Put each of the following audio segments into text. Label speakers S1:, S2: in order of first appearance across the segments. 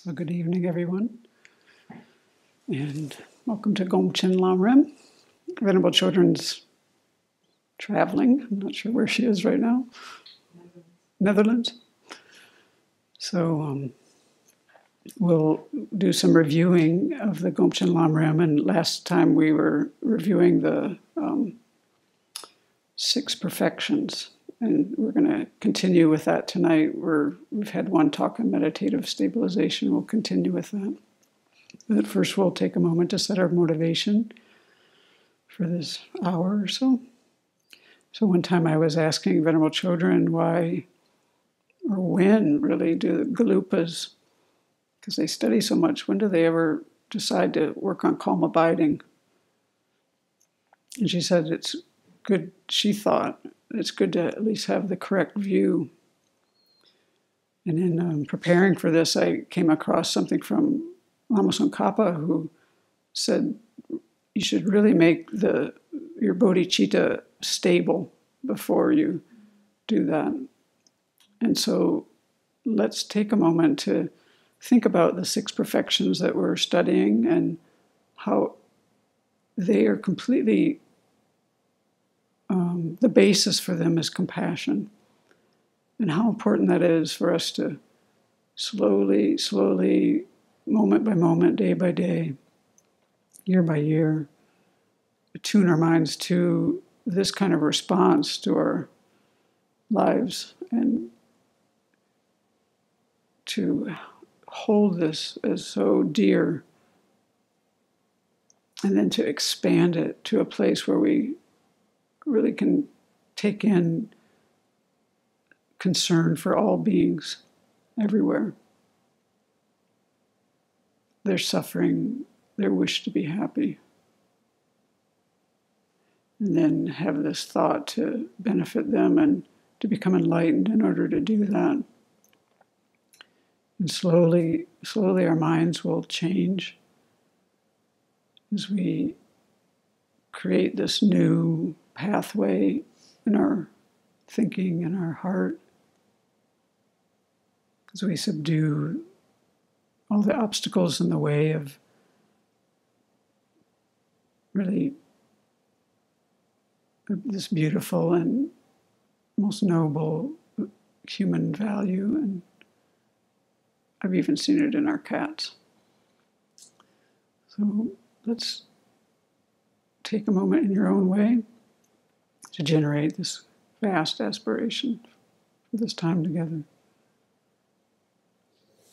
S1: So good evening, everyone, and welcome to Gomchen, Lamrim. Venerable Children's traveling. I'm not sure where she is right now. Netherlands. So we'll do some reviewing of the Gomchen Lamrim, and last time we were reviewing the 6 perfections. And we're going to continue with that tonight. We've had one talk on meditative stabilization. We'll continue with that. But first, we'll take a moment to set our motivation for this hour or so. So one time I was asking Venerable Children why or when really do the Galupas, because they study so much, when do they ever decide to work on calm abiding? And she said it's good, she thought, it's good to at least have the correct view. And in preparing for this, I came across something from Lama Tsongkhapa, who said you should really make your bodhicitta stable before you do that. And so let's take a moment to think about the 6 perfections that we're studying and how they are completely the basis for them is compassion, and how important that is for us to slowly, moment by moment, day by day, year by year, attune our minds to this kind of response to our lives, and to hold this as so dear, and then to expand it to a place where we really can take in concern for all beings everywhere. Their suffering, their wish to be happy. And then have this thought to benefit them and to become enlightened in order to do that. And slowly our minds will change as we create this new pathway in our thinking and our heart, as we subdue all the obstacles in the way of really this beautiful and most noble human value. And I've even seen it in our cats. So let's take a moment in your own way to generate this vast aspiration for this time together.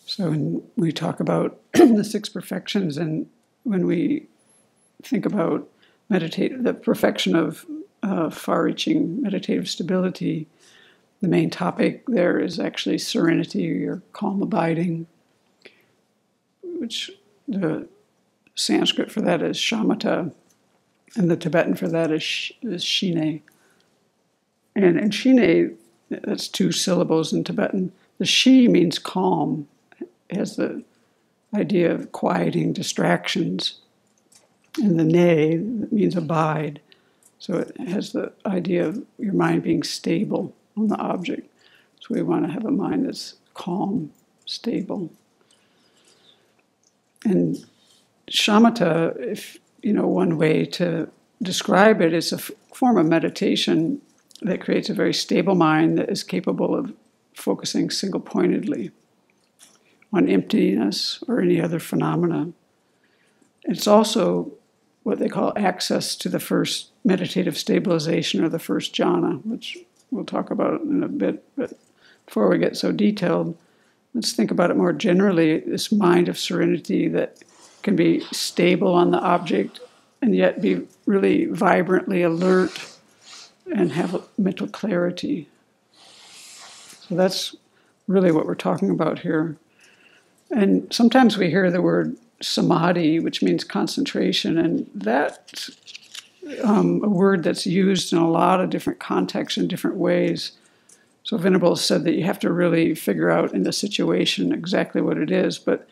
S1: So when we talk about the 6 perfections, and when we think about the perfection of far-reaching meditative stability, the main topic there is actually serenity, or calm abiding, which the Sanskrit for that is shamatha, and the Tibetan for that is shine. And shine, that's 2 syllables in Tibetan. The shi means calm. It has the idea of quieting distractions. And the ne means abide. So it has the idea of your mind being stable on the object. So we want to have a mind that's calm, stable. And shamatha, if one way to describe it, is a form of meditation that creates a very stable mind that is capable of focusing single-pointedly on emptiness or any other phenomena. It's also what they call access to the first meditative stabilization, or the first jhana, which we'll talk about in a bit. But before we get so detailed, let's think about it more generally, this mind of serenity that can be stable on the object and yet be really vibrantly alert and have mental clarity. So that's really what we're talking about here. And sometimes we hear the word samadhi, which means concentration, and that's a word that's used in a lot of different contexts in different ways. So Venerable said that you have to really figure out in the situation exactly what it is, but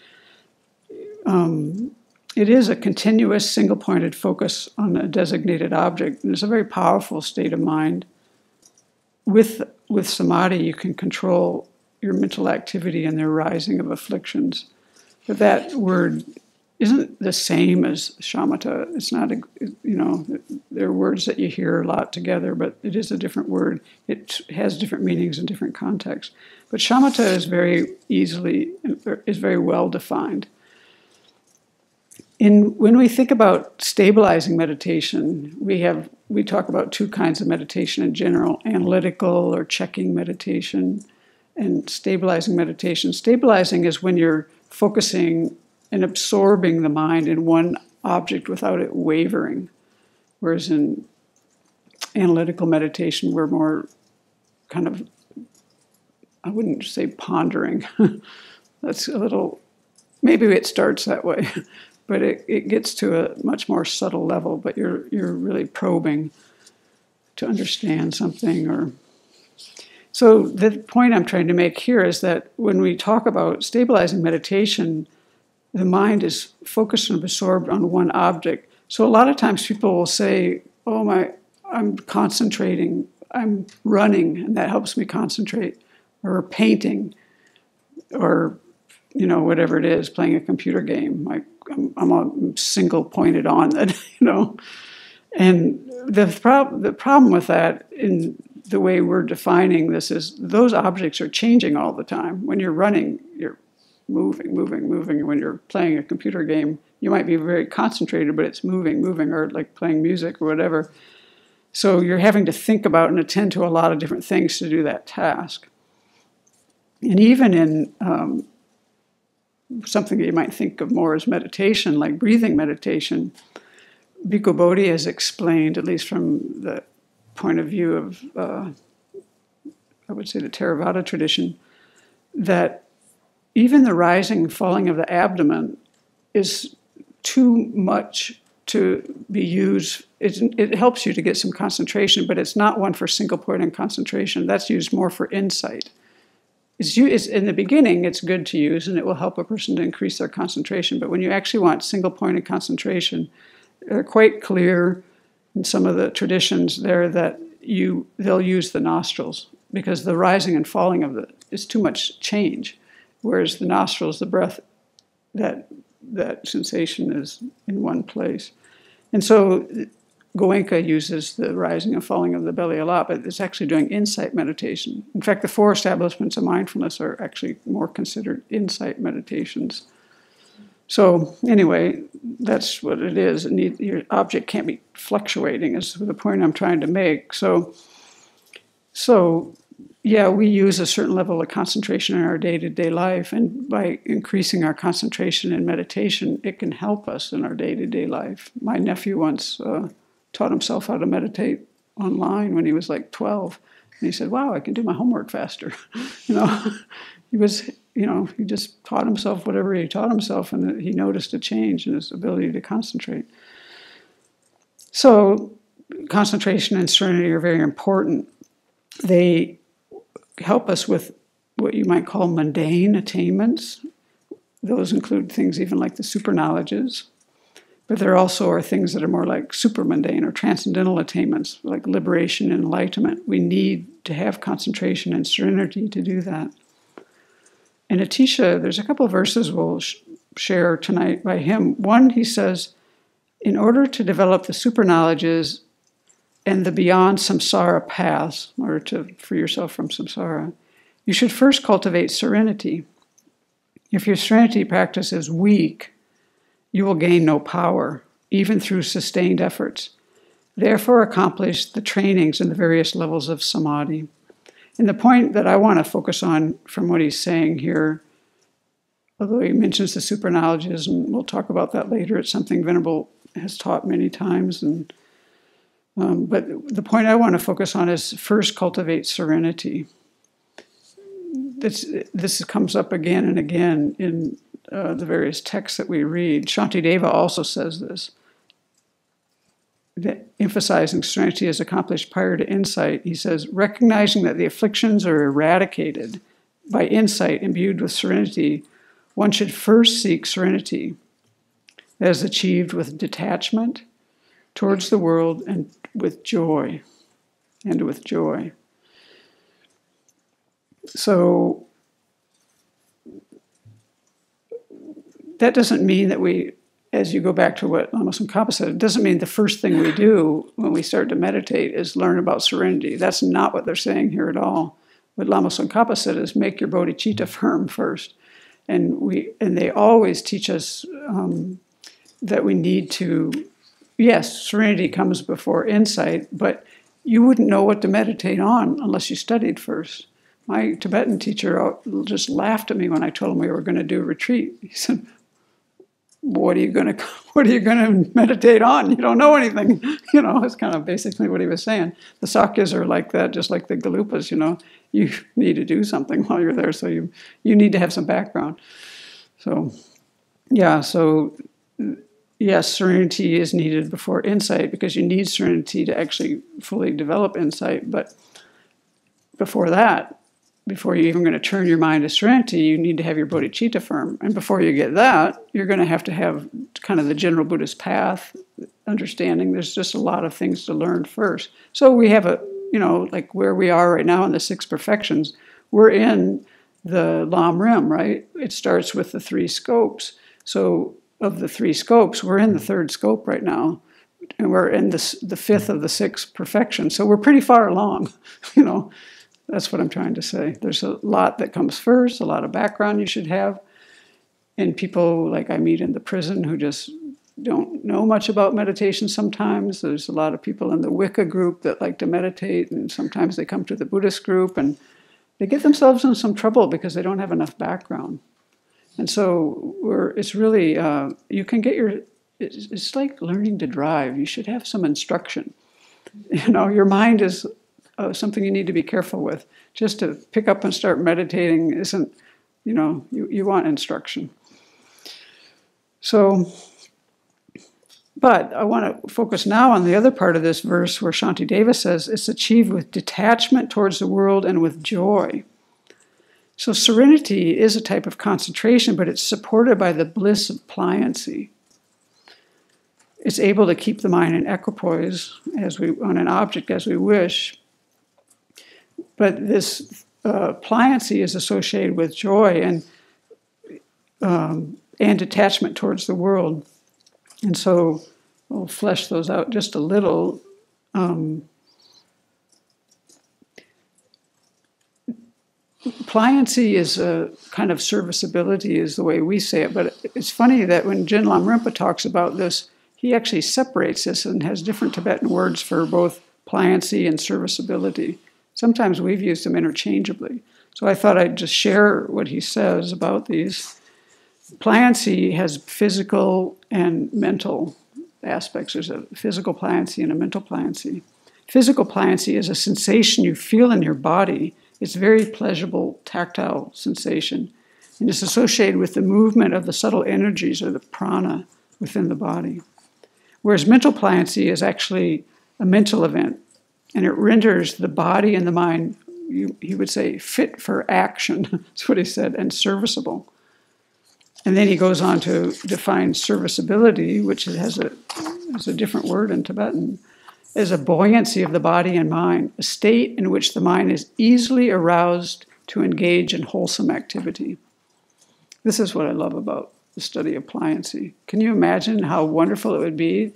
S1: it is a continuous single-pointed focus on a designated object, and it's a very powerful state of mind. With samadhi, you can control your mental activity and the arising of afflictions. But that word isn't the same as shamatha. It's not, there are words that you hear a lot together, but it is a different word. It has different meanings in different contexts. But shamatha is very well defined. When we think about stabilizing meditation, we talk about two kinds of meditation in general: analytical or checking meditation, and stabilizing meditation. Stabilizing is when you're focusing and absorbing the mind in one object without it wavering. Whereas in analytical meditation, we're more kind of, I wouldn't say pondering. That's a little, maybe it starts that way, but it gets to a much more subtle level, but you're really probing to understand something. So the point I'm trying to make here is that when we talk about stabilizing meditation, the mind is focused and absorbed on one object. So a lot of times people will say, I'm concentrating, I'm running, and that helps me concentrate, or painting, or, whatever it is, playing a computer game. Like I'm single pointed on that, And the problem with that in the way we're defining this is those objects are changing all the time. When you're running, you're moving. When you're playing a computer game, you might be very concentrated, but it's moving, or like playing music or whatever. So you're having to think about and attend to a lot of different things to do that task. And even in something that you might think of more as meditation, like breathing meditation, Bhikkhu Bodhi has explained, at least from the point of view of, I would say, the Theravada tradition, that even the rising and falling of the abdomen is too much to be used. It helps you to get some concentration, but it's not one for single point and concentration. That's used more for insight. It's in the beginning, it's good to use, and it will help a person to increase their concentration. But when you actually want single point of concentration, they're quite clear in some of the traditions there that they'll use the nostrils, because the rising and falling is too much change. Whereas the nostrils, the breath, that sensation is in one place. And so Goenka uses the rising and falling of the belly a lot, but it's actually doing insight meditation. In fact, the 4 establishments of mindfulness are actually more considered insight meditations. So anyway, that's what it is. Your object can't be fluctuating, is the point I'm trying to make. So yeah, we use a certain level of concentration in our day-to-day life, and by increasing our concentration in meditation, it can help us in our day-to-day life. My nephew once taught himself how to meditate online when he was like 12, and he said, "Wow, I can do my homework faster." He just taught himself whatever he taught himself, and he noticed a change in his ability to concentrate. So concentration and serenity are very important. They help us with what you might call mundane attainments. Those include things even like the super knowledges, but there also are things that are more like super mundane or transcendental attainments, like liberation and enlightenment. We need to have concentration and serenity to do that. And Atisha, there's a couple of verses we'll share tonight by him. One, he says, in order to develop the super knowledges and the beyond samsara paths, in order to free yourself from samsara, you should first cultivate serenity. If your serenity practice is weak, you will gain no power, even through sustained efforts. Therefore, accomplish the trainings in the various levels of samadhi. And the point that I want to focus on from what he's saying here, although he mentions the super knowledges, and we'll talk about that later, it's something Venerable has taught many times, but the point I want to focus on is first cultivate serenity. This comes up again and again in the various texts that we read. Shantideva also says this, that emphasizing serenity is accomplished prior to insight. He says, recognizing that the afflictions are eradicated by insight imbued with serenity, one should first seek serenity that is achieved with detachment towards the world and with joy. So that doesn't mean that we, as you go back to what Lama Tsongkhapa said, it doesn't mean the first thing we do when we start to meditate is learn about serenity. That's not what they're saying here at all. What Lama Tsongkhapa said is make your bodhicitta firm first. And they always teach us that we need to, yes, serenity comes before insight, but you wouldn't know what to meditate on unless you studied first. My Tibetan teacher just laughed at me when I told him we were going to do a retreat. He said, what are you going to meditate on? You don't know anything. It's kind of basically what he was saying. The Sakyas are like that, just like the Galupas, You need to do something while you're there, so you need to have some background. So, yeah, yes, serenity is needed before insight because you need serenity to actually fully develop insight. But before that, before you're even going to turn your mind to serenity, you need to have your bodhicitta firm. And before you get that, you're going to have kind of the general Buddhist path, understanding there's just a lot of things to learn first. So we have like where we are right now in the 6 perfections, we're in the Lamrim, right? It starts with the 3 scopes. So of the 3 scopes, we're in the 3rd scope right now, and we're in the 5th of the 6 perfections. So we're pretty far along, That's what I'm trying to say. There's a lot that comes first, a lot of background you should have. And people like I meet in the prison who just don't know much about meditation sometimes. There's a lot of people in the Wicca group that like to meditate, and sometimes they come to the Buddhist group and they get themselves in some trouble because they don't have enough background. And so it's really, you can get it's like learning to drive. You should have some instruction. Your mind is something you need to be careful with. Just to pick up and start meditating isn't, you want instruction. So, but I want to focus now on the other part of this verse where Shantideva says it's achieved with detachment towards the world and with joy. So serenity is a type of concentration, but it's supported by the bliss of pliancy. It's able to keep the mind in equipoise on an object as we wish. But this pliancy is associated with joy and detachment towards the world. And so we'll flesh those out just a little. Pliancy is a kind of serviceability is the way we say it. But it's funny that when Jin Lamrimpa talks about this, he actually separates this and has different Tibetan words for both pliancy and serviceability. Sometimes we've used them interchangeably. So I thought I'd just share what he says about these. Pliancy has physical and mental aspects. There's a physical pliancy and a mental pliancy. Physical pliancy is a sensation you feel in your body. It's a very pleasurable, tactile sensation. And it's associated with the movement of the subtle energies or the prana within the body. Whereas mental pliancy is actually a mental event. And it renders the body and the mind, he would say, fit for action. That's what he said, and serviceable. And then he goes on to define serviceability, which has a different word in Tibetan, as a buoyancy of the body and mind, a state in which the mind is easily aroused to engage in wholesome activity. This is what I love about the study of pliancy. Can you imagine how wonderful it would be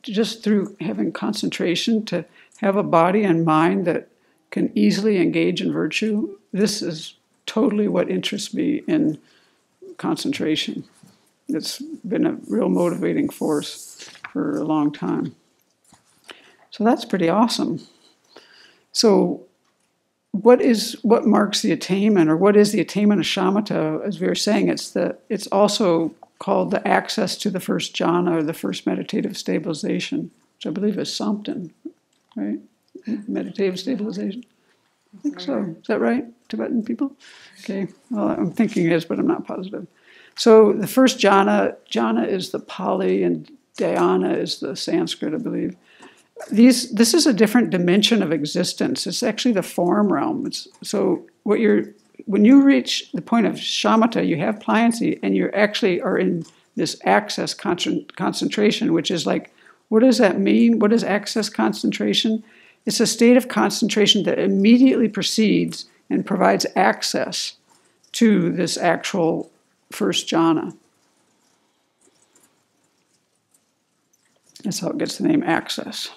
S1: just through having concentration to have a body and mind that can easily engage in virtue? This is totally what interests me in concentration. It's been a real motivating force for a long time. So that's pretty awesome. So what marks the attainment, or what is the attainment of shamatha? As we were saying, it's also called the access to the first jhana, or the first meditative stabilization, which I believe is Samten, right? Meditative stabilization. I think so. Is that right, Tibetan people? Okay. Well, I'm thinking it is, but I'm not positive. So the first jhana is the Pali, and dhyana is the Sanskrit, I believe. This is a different dimension of existence. It's actually the form realm. So when you reach the point of shamatha, you have pliancy, and you actually are in this access concentration, which is like, what does that mean? What is access concentration? It's a state of concentration that immediately precedes and provides access to this actual first jhana. That's how it gets the name access.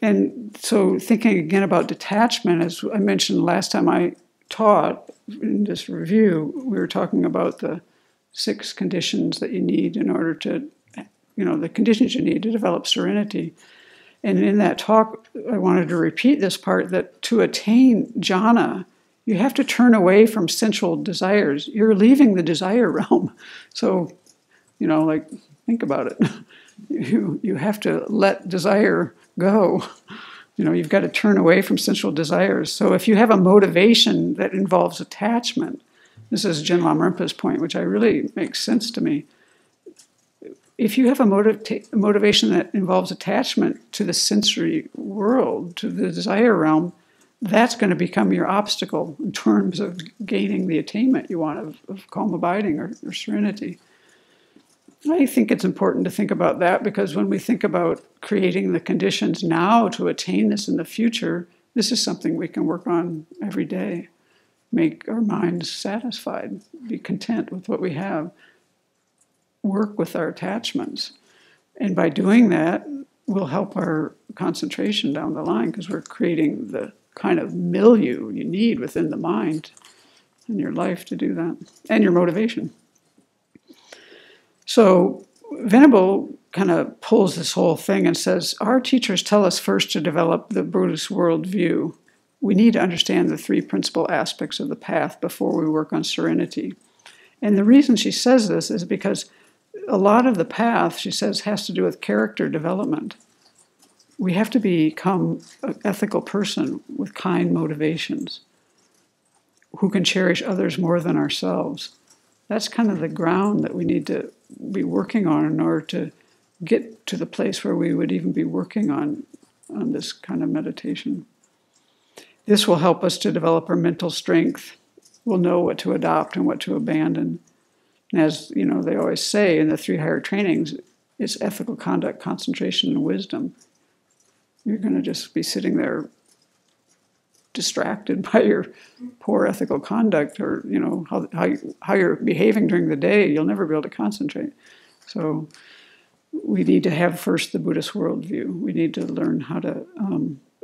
S1: And so thinking again about detachment, as I mentioned last time I taught in this review, we were talking about the 6 conditions that you need in order to, the conditions you need to develop serenity. And in that talk, I wanted to repeat this part, that to attain jhana, you have to turn away from sensual desires. You're leaving the desire realm. So, think about it. You have to let desire go. You've got to turn away from sensual desires. So if you have a motivation that involves attachment, this is Jin Lamrimpa's point, which really makes sense to me. If you have a motivation that involves attachment to the sensory world, to the desire realm, that's going to become your obstacle in terms of gaining the attainment you want of calm abiding or serenity. I think it's important to think about that, because when we think about creating the conditions now to attain this in the future, this is something we can work on every day. Make our minds satisfied, be content with what we have, work with our attachments. And by doing that, we'll help our concentration down the line, because we're creating the kind of milieu you need within the mind and your life to do that, and your motivation. So Venable kind of pulls this whole thing and says, our teachers tell us first to develop the Buddhist worldview. We need to understand the 3 principal aspects of the path before we work on serenity. And the reason she says this is because a lot of the path, she says, has to do with character development. We have to become an ethical person with kind motivations, who can cherish others more than ourselves. That's kind of the ground that we need to be working on in order to get to the place where we would even be working on this kind of meditation. This will help us to develop our mental strength. We'll know what to adopt and what to abandon. And as they always say in the 3 higher trainings, it's ethical conduct, concentration, and wisdom. You're going to just be sitting there distracted by your poor ethical conduct, or how you're behaving during the day. You'll never be able to concentrate. So we need to have first the Buddhist worldview. We need to learn how to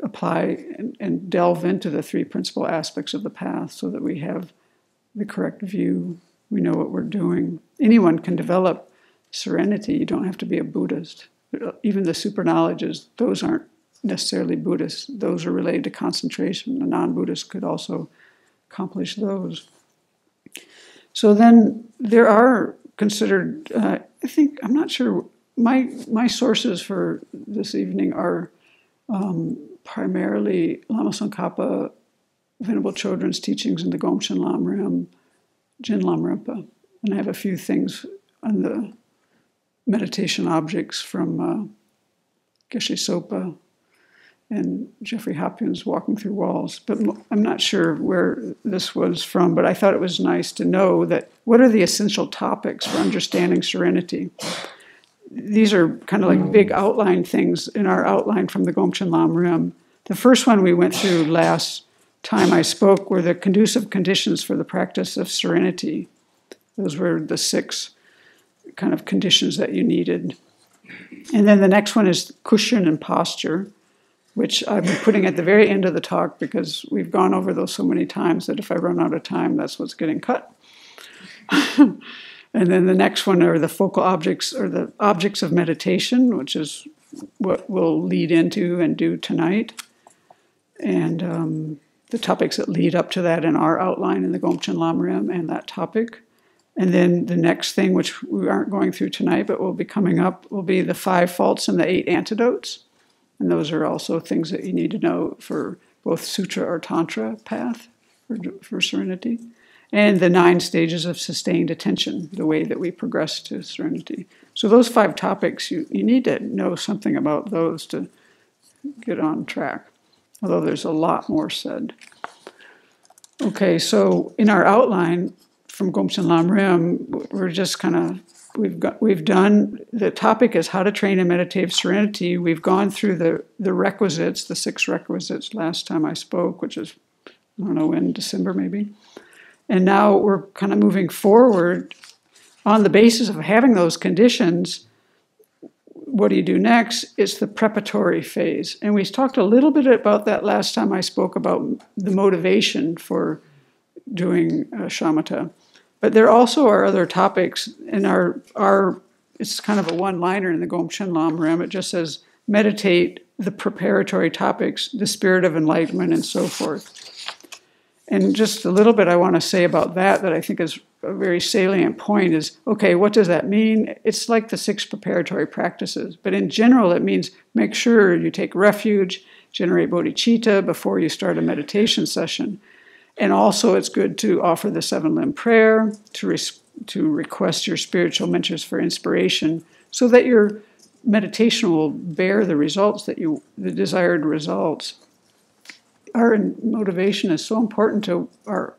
S1: apply and delve into the 3 principal aspects of the path, so that we have the correct view. We know what we're doing. Anyone can develop serenity. You don't have to be a Buddhist. Even the super knowledges, those aren't necessarily Buddhist. Those are related to concentration. A non-Buddhist could also accomplish those. So then there are considered, I'm not sure, my sources for this evening are primarily Lama Tsongkhapa, Venerable Chödrön's teachings in the Gomchen Lamrim, Jin Lamrimpa. And I have a few things on the meditation objects from Geshe Sopa and Jeffrey Hopkins, Walking Through Walls. But I'm not sure where this was from, but I thought it was nice to know that what are the essential topics for understanding serenity. These are kind of like big outline things in our outline from the Gomchen Lamrim. The first one we went through last time I spoke were the conducive conditions for the practice of serenity. Those were the 6 kind of conditions that you needed. And then the next one is cushion and posture, which I've been putting at the very end of the talk, because we've gone over those so many times that if I run out of time, that's what's getting cut. And then the next one are the focal objects, or the objects of meditation, which is what we'll lead into and do tonight. And the topics that lead up to that in our outline in the Gomchen Lamrim and that topic. And then the next thing, which we aren't going through tonight, but will be coming up, will be the 5 faults and the 8 antidotes. And those are also things that you need to know for both Sutra or Tantra path for serenity. And the 9 stages of sustained attention, the way that we progress to serenity. So those 5 topics, you need to know something about those to get on track, although there's a lot more said. Okay, so in our outline from Gomchen Lamrim, we're just kind of, we've done, the topic is how to train in meditative serenity. We've gone through the requisites, the 6 requisites last time I spoke, which is, I don't know, in December maybe. And now we're kind of moving forward on the basis of having those conditions. what do you do next? It's the preparatory phase. And we talked a little bit about that last time I spoke about the motivation for doing shamatha. But there also are other topics in our it's kind of a one-liner in the Gomchen Lamrim. It just says, meditate the preparatory topics, the spirit of enlightenment, and so forth. And just a little bit I want to say about that I think is a very salient point is, okay, what does that mean? It's like the 6 preparatory practices. But in general, it means make sure you take refuge, generate bodhicitta before you start a meditation session. And also it's good to offer the 7-limb prayer, to request your spiritual mentors for inspiration so that your meditation will bear the results the desired results. Our motivation is so important to our,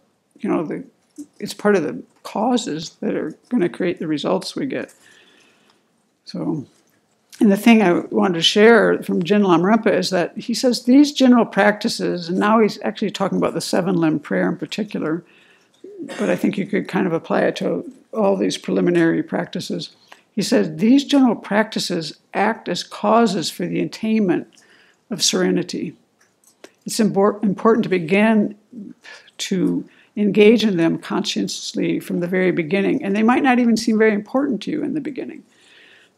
S1: it's part of the causes that are going to create the results we get. So, and the thing I wanted to share from Jin Lamrim is that he says these general practices, and now he's actually talking about the 7-limb prayer in particular, but I think you could kind of apply it to all these preliminary practices. He says these general practices act as causes for the attainment of serenity. It's important to begin to engage in them consciously from the very beginning. And they might not even seem very important to you in the beginning.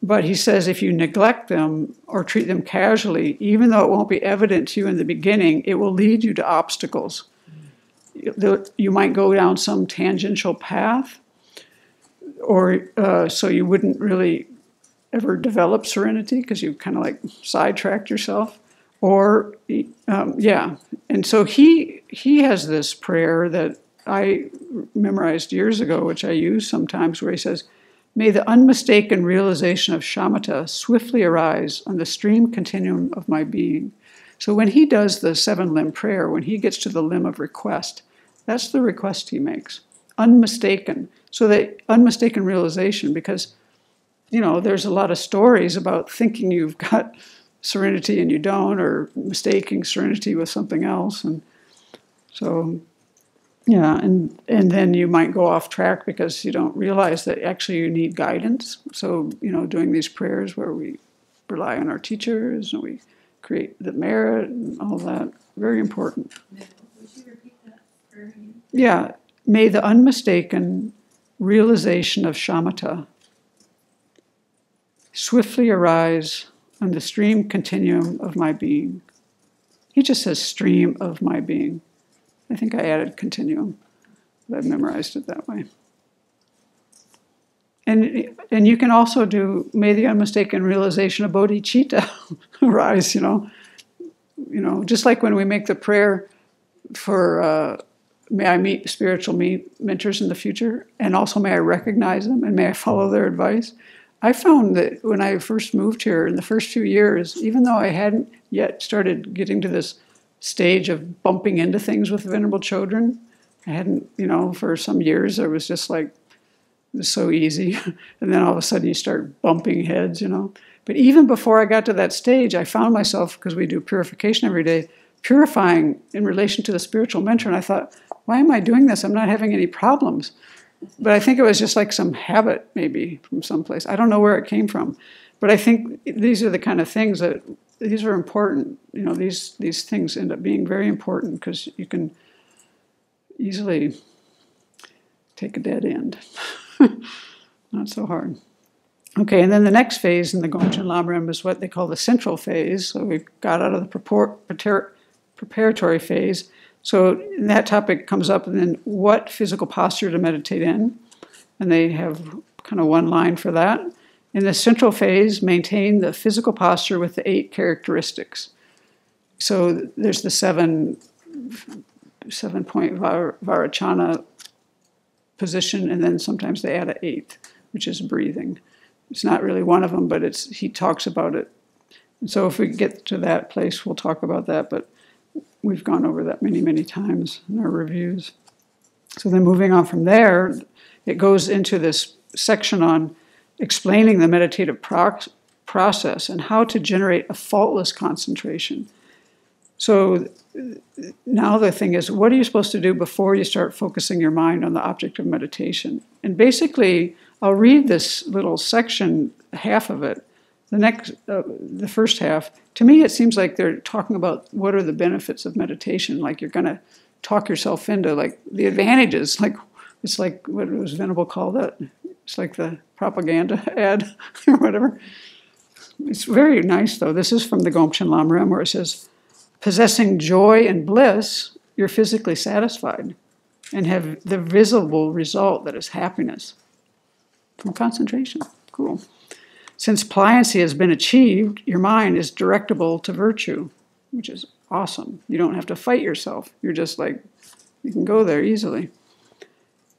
S1: But he says if you neglect them or treat them casually, even though it won't be evident to you in the beginning, it will lead you to obstacles. You might go down some tangential path, or so you wouldn't really ever develop serenity because you kind of like sidetracked yourself. Or, and so he has this prayer that I memorized years ago, which I use sometimes, where he says, may the unmistaken realization of shamatha swiftly arise on the stream continuum of my being. So when he does the 7-limb prayer, when he gets to the limb of request, that's the request he makes, unmistaken. So that unmistaken realization, because, there's a lot of stories about thinking you've got serenity and you don't, or mistaking serenity with something else. And so, and then you might go off track because you don't realize that actually you need guidance. So, doing these prayers where we rely on our teachers and we create the merit and all that, very important.
S2: Would you repeat that prayer again?
S1: Yeah. May the unmistaken realization of shamatha swiftly arise on the stream continuum of my being. He just says stream of my being. I think I added continuum, but I've memorized it that way. And you can also do, may the unmistaken realization of bodhicitta arise, just like when we make the prayer for, may I meet spiritual mentors in the future, and also may I recognize them, and may I follow their advice. I found that when I first moved here, in the first few years, even though I hadn't yet started getting to this stage of bumping into things with Venerable Children, I hadn't, for some years, it was just like, it was so easy. And then all of a sudden you start bumping heads, But even before I got to that stage, I found myself, because we do purification every day, purifying in relation to the spiritual mentor. And I thought, why am I doing this? I'm not having any problems. But I think it was just like some habit, maybe, from someplace. I don't know where it came from. But I think these are the kind of things that, these are important. These things end up being very important because you can easily take a dead end. Not so hard. Okay, and then the next phase in the Gomchen Lamrim is what they call the central phase. So we got out of the preparatory phase. So that topic comes up, and then what physical posture to meditate in. And they have kind of one line for that. In the central phase, maintain the physical posture with the 8 characteristics. So there's the 7-point Varachana position, and then sometimes they add an 8th, which is breathing. It's not really one of them, but he talks about it. And so if we get to that place, we'll talk about that, but we've gone over that many, many times in our reviews. So then moving on from there, it goes into this section on explaining the meditative process and how to generate a faultless concentration. So now the thing is, what are you supposed to do before you start focusing your mind on the object of meditation? And basically, I'll read this little section, half of it, the first half, to me it seems like they're talking about what are the benefits of meditation. Like you're going to talk yourself into like the advantages. Like it's like what was Venable called that? It's like the propaganda ad or whatever. It's very nice though. This is from the Gomchen Lamrim where it says, possessing joy and bliss, you're physically satisfied and have the visible result that is happiness from concentration. Cool. Since pliancy has been achieved, your mind is directable to virtue, which is awesome. You don't have to fight yourself. You're just like, you can go there easily.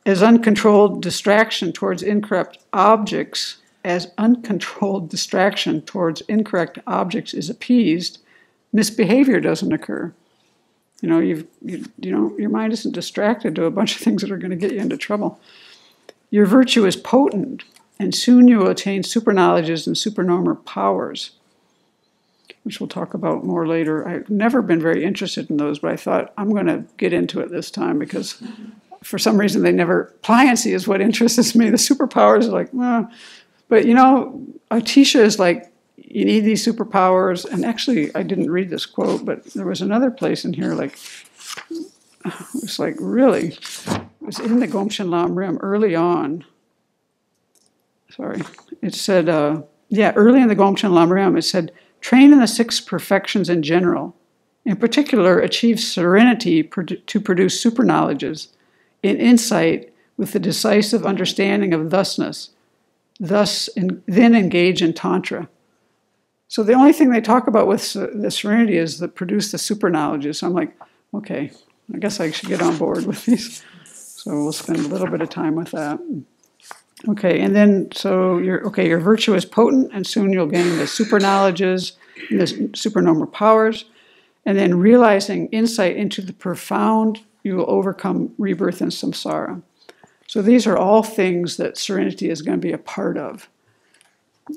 S1: As uncontrolled distraction towards incorrect objects is appeased, misbehavior doesn't occur. Your mind isn't distracted to a bunch of things that are going to get you into trouble. Your virtue is potent, and soon you will attain superknowledges and supernormal powers, which we'll talk about more later. I've never been very interested in those, but I thought I'm going to get into it this time because for some reason pliancy is what interests me. The superpowers are like, well, but Atisha is like, you need these superpowers. And actually, I didn't read this quote, but there was another place in here, like, it was like really, it was in the Gomchen Lamrim early on. Sorry. It said, early in the Gomchen Lamrim, it said, train in the 6 perfections in general. In particular, achieve serenity to produce superknowledges in insight with the decisive understanding of thusness. Then engage in Tantra. So the only thing they talk about with the serenity is the produce the superknowledges. So I'm like, okay, I guess I should get on board with these. So we'll spend a little bit of time with that. Okay, and then your virtue is potent, and soon you'll gain the superknowledges and the supernormal powers. And then realizing insight into the profound, you will overcome rebirth and samsara. So these are all things that serenity is going to be a part of.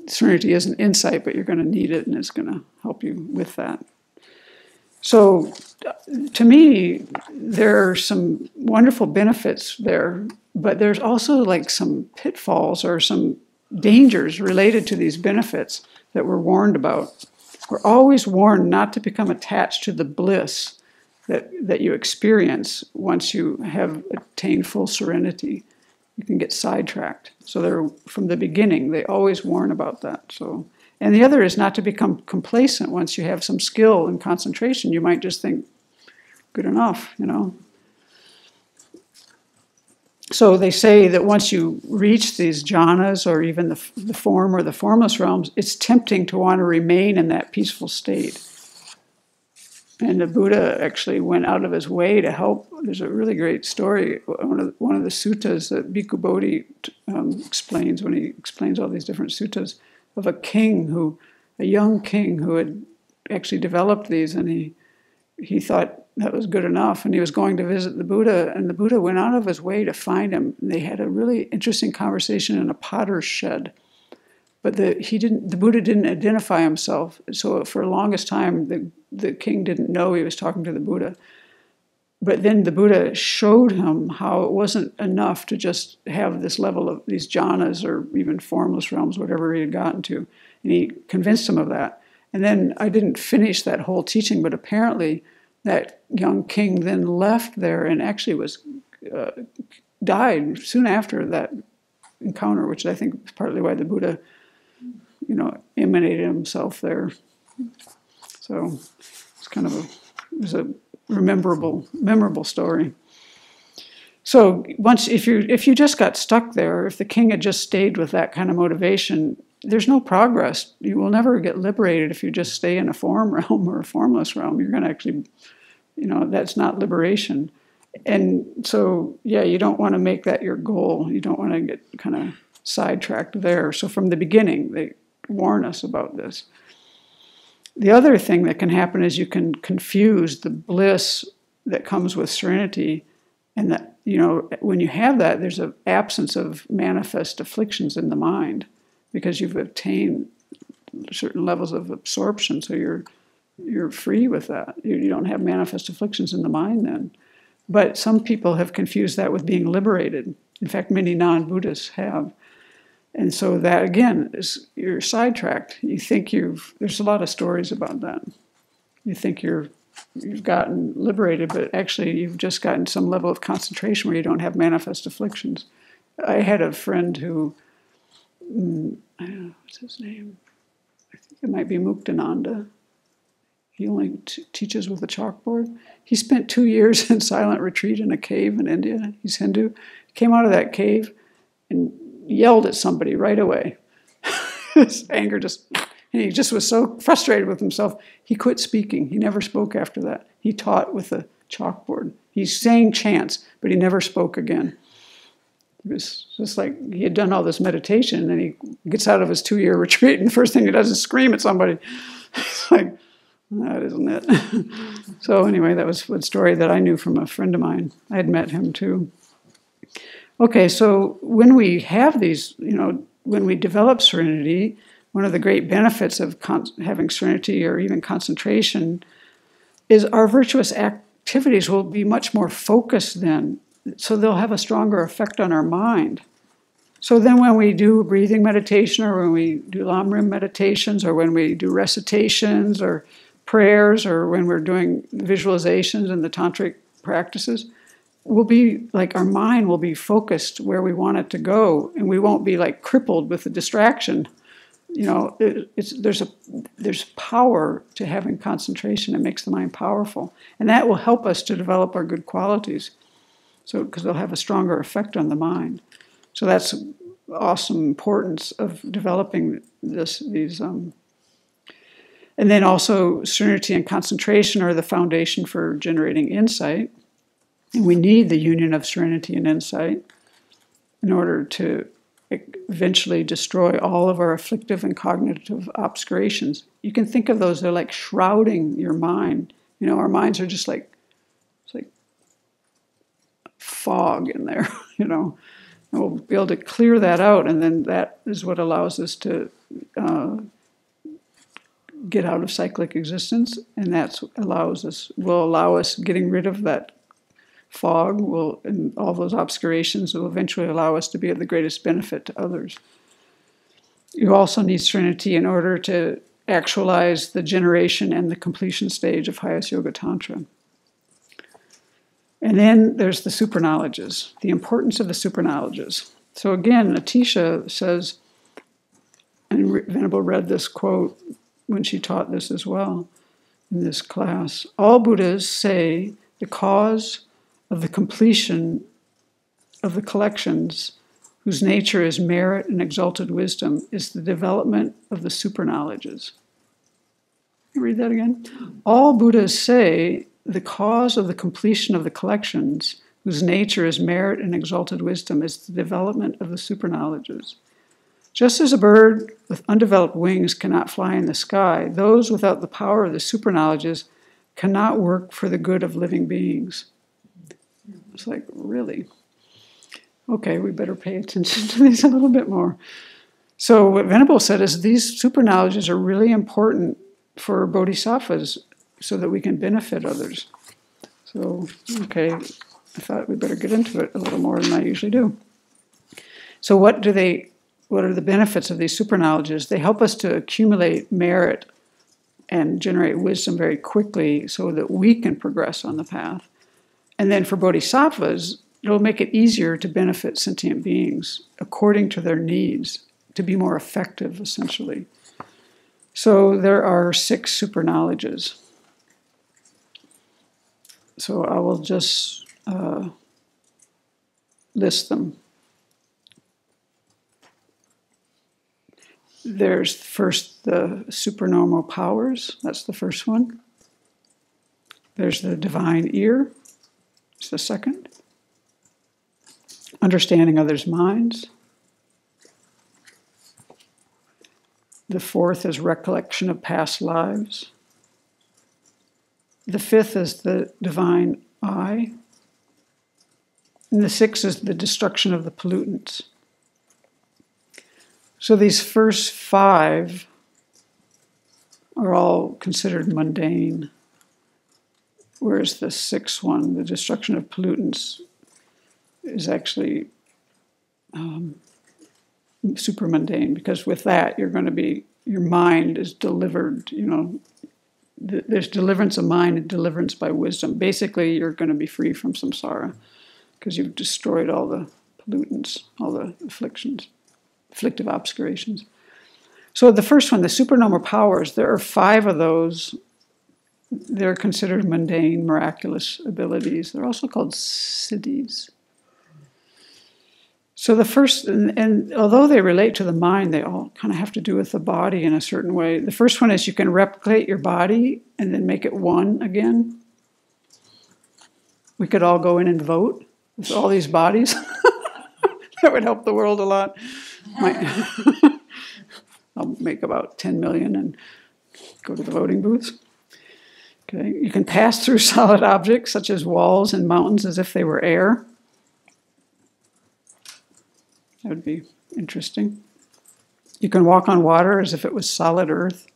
S1: Serenity is an insight, but you're going to need it, and it's going to help you with that. So to me, there are some wonderful benefits there, but there's also like some pitfalls or some dangers related to these benefits that we're warned about. We're always warned not to become attached to the bliss that you experience once you have attained full serenity. You can get sidetracked. So from the beginning, they always warn about that. So, and the other is not to become complacent once you have some skill and concentration. You might just think, good enough, So they say that once you reach these jhanas or even the form or the formless realms, it's tempting to want to remain in that peaceful state. And the Buddha actually went out of his way to help. There's a really great story, one of the suttas that Bhikkhu Bodhi explains when he explains all these different suttas, of a young king who had actually developed these, and he thought that was good enough, and he was going to visit the Buddha, and the Buddha went out of his way to find him. And they had a really interesting conversation in a potter's shed. But the Buddha didn't identify himself, so for the longest time, the king didn't know he was talking to the Buddha. But then the Buddha showed him how it wasn't enough to just have this level of these jhanas or even formless realms, whatever he had gotten to. And he convinced him of that. And then I didn't finish that whole teaching, but apparently that young king then left there and actually died soon after that encounter, which I think is partly why the Buddha emanated himself there. So it's it was a memorable story. So if you just got stuck there, if the king had just stayed with that kind of motivation, there's no progress. You will never get liberated if you just stay in a form realm or a formless realm. You're going to actually, that's not liberation. And so, you don't want to make that your goal. You don't want to get kind of sidetracked there. So from the beginning, they warn us about this. The other thing that can happen is you can confuse the bliss that comes with serenity, and that, when you have that, there's an absence of manifest afflictions in the mind because you've obtained certain levels of absorption, so you're free with that. You don't have manifest afflictions in the mind then. But some people have confused that with being liberated. In fact, many non-Buddhists have. And so that, again, is you're sidetracked. You think there's a lot of stories about that. You think you've gotten liberated, but actually you've just gotten some level of concentration where you don't have manifest afflictions. I had a friend who, I don't know, what's his name? I think it might be Muktananda. He only teaches with a chalkboard. He spent 2 years in silent retreat in a cave in India. He's Hindu. Came out of that cave and yelled at somebody right away. His anger and he just was so frustrated with himself, he quit speaking. He never spoke after that. He taught with a chalkboard. He sang chants, but he never spoke again. It was just like he had done all this meditation, and then he gets out of his 2-year retreat, and the first thing he does is scream at somebody. It's like, that isn't it. So anyway, that was a story that I knew from a friend of mine. I had met him too. Okay, so when we have these, when we develop serenity, one of the great benefits of having serenity or even concentration is our virtuous activities will be much more focused then. So they'll have a stronger effect on our mind. So then when we do breathing meditation, or when we do Lamrim meditations, or when we do recitations or prayers, or when we're doing visualizations and the tantric practices, we'll be like, our mind will be focused where we want it to go, and we won't be like crippled with the distraction. There's power to having concentration. It makes the mind powerful, and that will help us to develop our good qualities. So, because they'll have a stronger effect on the mind. So that's awesome importance of developing these. And then also, serenity and concentration are the foundation for generating insight. And we need the union of serenity and insight in order to eventually destroy all of our afflictive and cognitive obscurations. You can think of those, they're like shrouding your mind. Our minds are just like, it's like fog in there, And we'll be able to clear that out, and then that is what allows us to get out of cyclic existence, and will allow us getting rid of that fog and all those obscurations will eventually allow us to be of the greatest benefit to others. You also need serenity in order to actualize the generation and the completion stage of highest yoga tantra. And then there's the superknowledges, the importance of the superknowledges. So again, Atisha says, and Venerable read this quote when she taught this as well in this class, all Buddhas say the cause of the completion of the collections, whose nature is merit and exalted wisdom, is the development of the superknowledges. Can you read that again? All Buddhas say the cause of the completion of the collections, whose nature is merit and exalted wisdom, is the development of the superknowledges. Just as a bird with undeveloped wings cannot fly in the sky, those without the power of the superknowledges cannot work for the good of living beings. It's like, really? Okay, we better pay attention to these a little bit more. So what Venerable said is these superknowledges are really important for bodhisattvas so that we can benefit others. So, okay, I thought we better get into it a little more than I usually do. So what are the benefits of these superknowledges? They help us to accumulate merit and generate wisdom very quickly so that we can progress on the path. And then for bodhisattvas, it'll make it easier to benefit sentient beings according to their needs, to be more effective, essentially. So there are 6 superknowledges. So I will just list them. There's first the supernormal powers. That's the first one. There's the divine ear. It's the second. Understanding others' minds. The fourth is recollection of past lives. The fifth is the divine eye. And the sixth is the destruction of the pollutants. So these first 5 are all considered mundane, whereas the 6th one, the destruction of pollutants, is actually super mundane, because with that, you're going to be, your mind is delivered, there's deliverance of mind and deliverance by wisdom. Basically, you're going to be free from samsara because you've destroyed all the pollutants, all the afflictions, afflictive obscurations. So the first one, the supernormal powers, there are 5 of those. They're considered mundane, miraculous abilities. They're also called siddhis. So the first, and although they relate to the mind, they all kind of have to do with the body in a certain way. The first one is you can replicate your body and then make it one again. We could all go in and vote with all these bodies. That would help the world a lot. I'll make about 10 million and go to the voting booths. Okay. You can pass through solid objects such as walls and mountains as if they were air. That would be interesting. You can walk on water as if it was solid earth.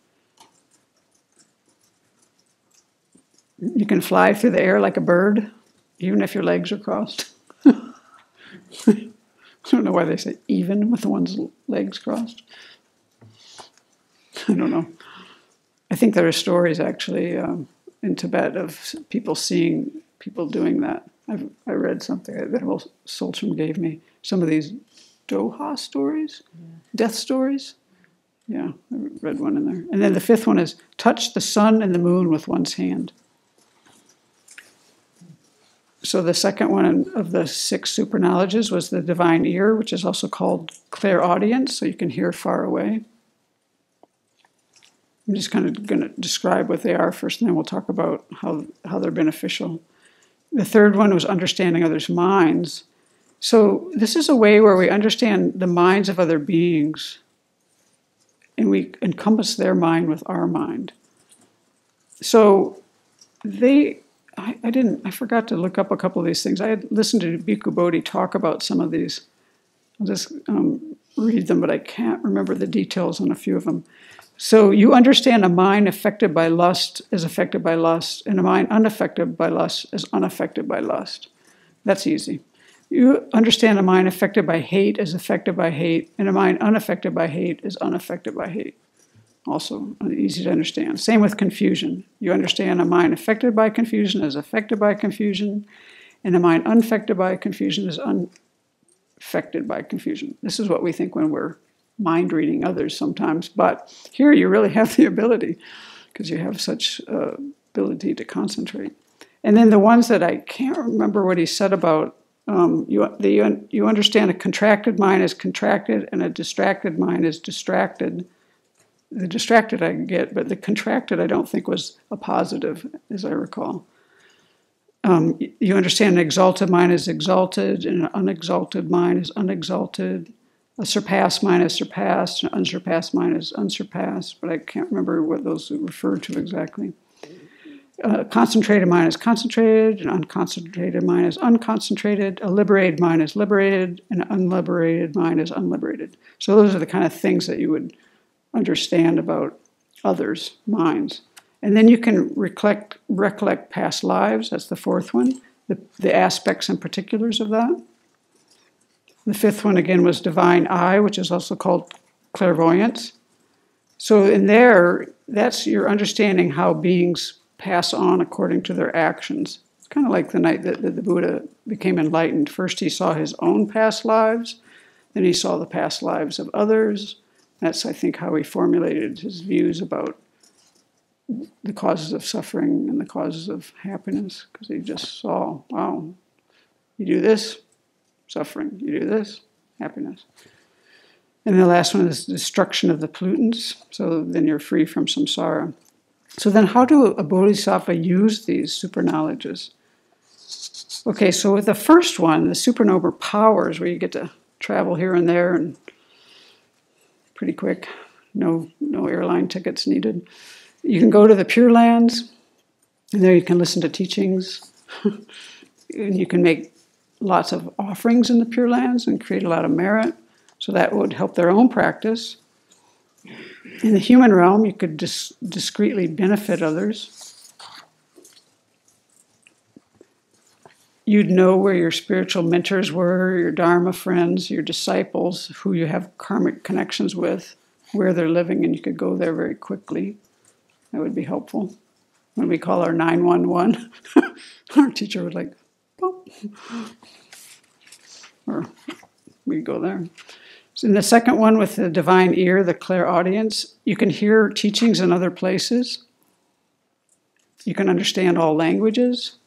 S1: You can fly through the air like a bird, even if your legs are crossed. I don't know why they say even with one's legs crossed. I don't know. I think there are stories actually in Tibet of people seeing people doing that. I read something that Soltram gave me. Some of these Doha stories, death stories. Yeah, I read one in there. And then the 5th one is touch the sun and the moon with one's hand. So the second one of the 6 super knowledges was the divine ear, which is also called clairaudience, so you can hear far away. I'm just kind of going to describe what they are first, and then we'll talk about how they're beneficial. The 3rd one was understanding others' minds. So this is a way where we understand the minds of other beings, and we encompass their mind with our mind. So I forgot to look up a couple of these things. I had listened to Bhikkhu Bodhi talk about some of these. I'll just read them, but I can't remember the details on a few of them. So you understand a mind affected by lust is affected by lust, and a mind unaffected by lust is unaffected by lust. That's easy. You understand a mind affected by hate is affected by hate, and a mind unaffected by hate is unaffected by hate. Also easy to understand. Same with confusion. You understand a mind affected by confusion is affected by confusion, and a mind unaffected by confusion is unaffected by confusion. This is what we think when we're mind reading others sometimes, but here you really have the ability because you have such ability to concentrate. And then the ones that I can't remember what he said about, you understand a contracted mind is contracted and a distracted mind is distracted. The distracted I get, but the contracted I don't think was a positive, as I recall. You understand an exalted mind is exalted and an unexalted mind is unexalted. A surpassed mind is surpassed, an unsurpassed mind is unsurpassed, but I can't remember what those refer to exactly. A concentrated mind is concentrated, an unconcentrated mind is unconcentrated, a liberated mind is liberated, and an unliberated mind is unliberated. So those are the kind of things that you would understand about others' minds. And then you can recollect past lives. That's the 4th one, the aspects and particulars of that. The 5th one, again, was divine eye, which is also called clairvoyance. So in there, that's your understanding how beings pass on according to their actions. It's kind of like the night that the Buddha became enlightened. First he saw his own past lives, then he saw the past lives of others. That's, I think, how he formulated his views about the causes of suffering and the causes of happiness, because he just saw, wow, you do this, suffering. You do this, happiness. And the last one is destruction of the pollutants. So then you're free from samsara. So then how do a bodhisattva use these super knowledges? Okay, so with the first one, the supernoble powers, where you get to travel here and there and pretty quick, no airline tickets needed. You can go to the Pure Lands, and there you can listen to teachings. And you can make lots of offerings in the Pure Lands and create a lot of merit. So that would help their own practice. In the human realm, you could discreetly benefit others. you'd know where your spiritual mentors were, your Dharma friends, your disciples, who you have karmic connections with, where they're living, and you could go there very quickly. That would be helpful. When we call our 911, our teacher would like, oh, or we go there. So in the second one with the divine ear, the clairaudience, you can hear teachings in other places. You can understand all languages.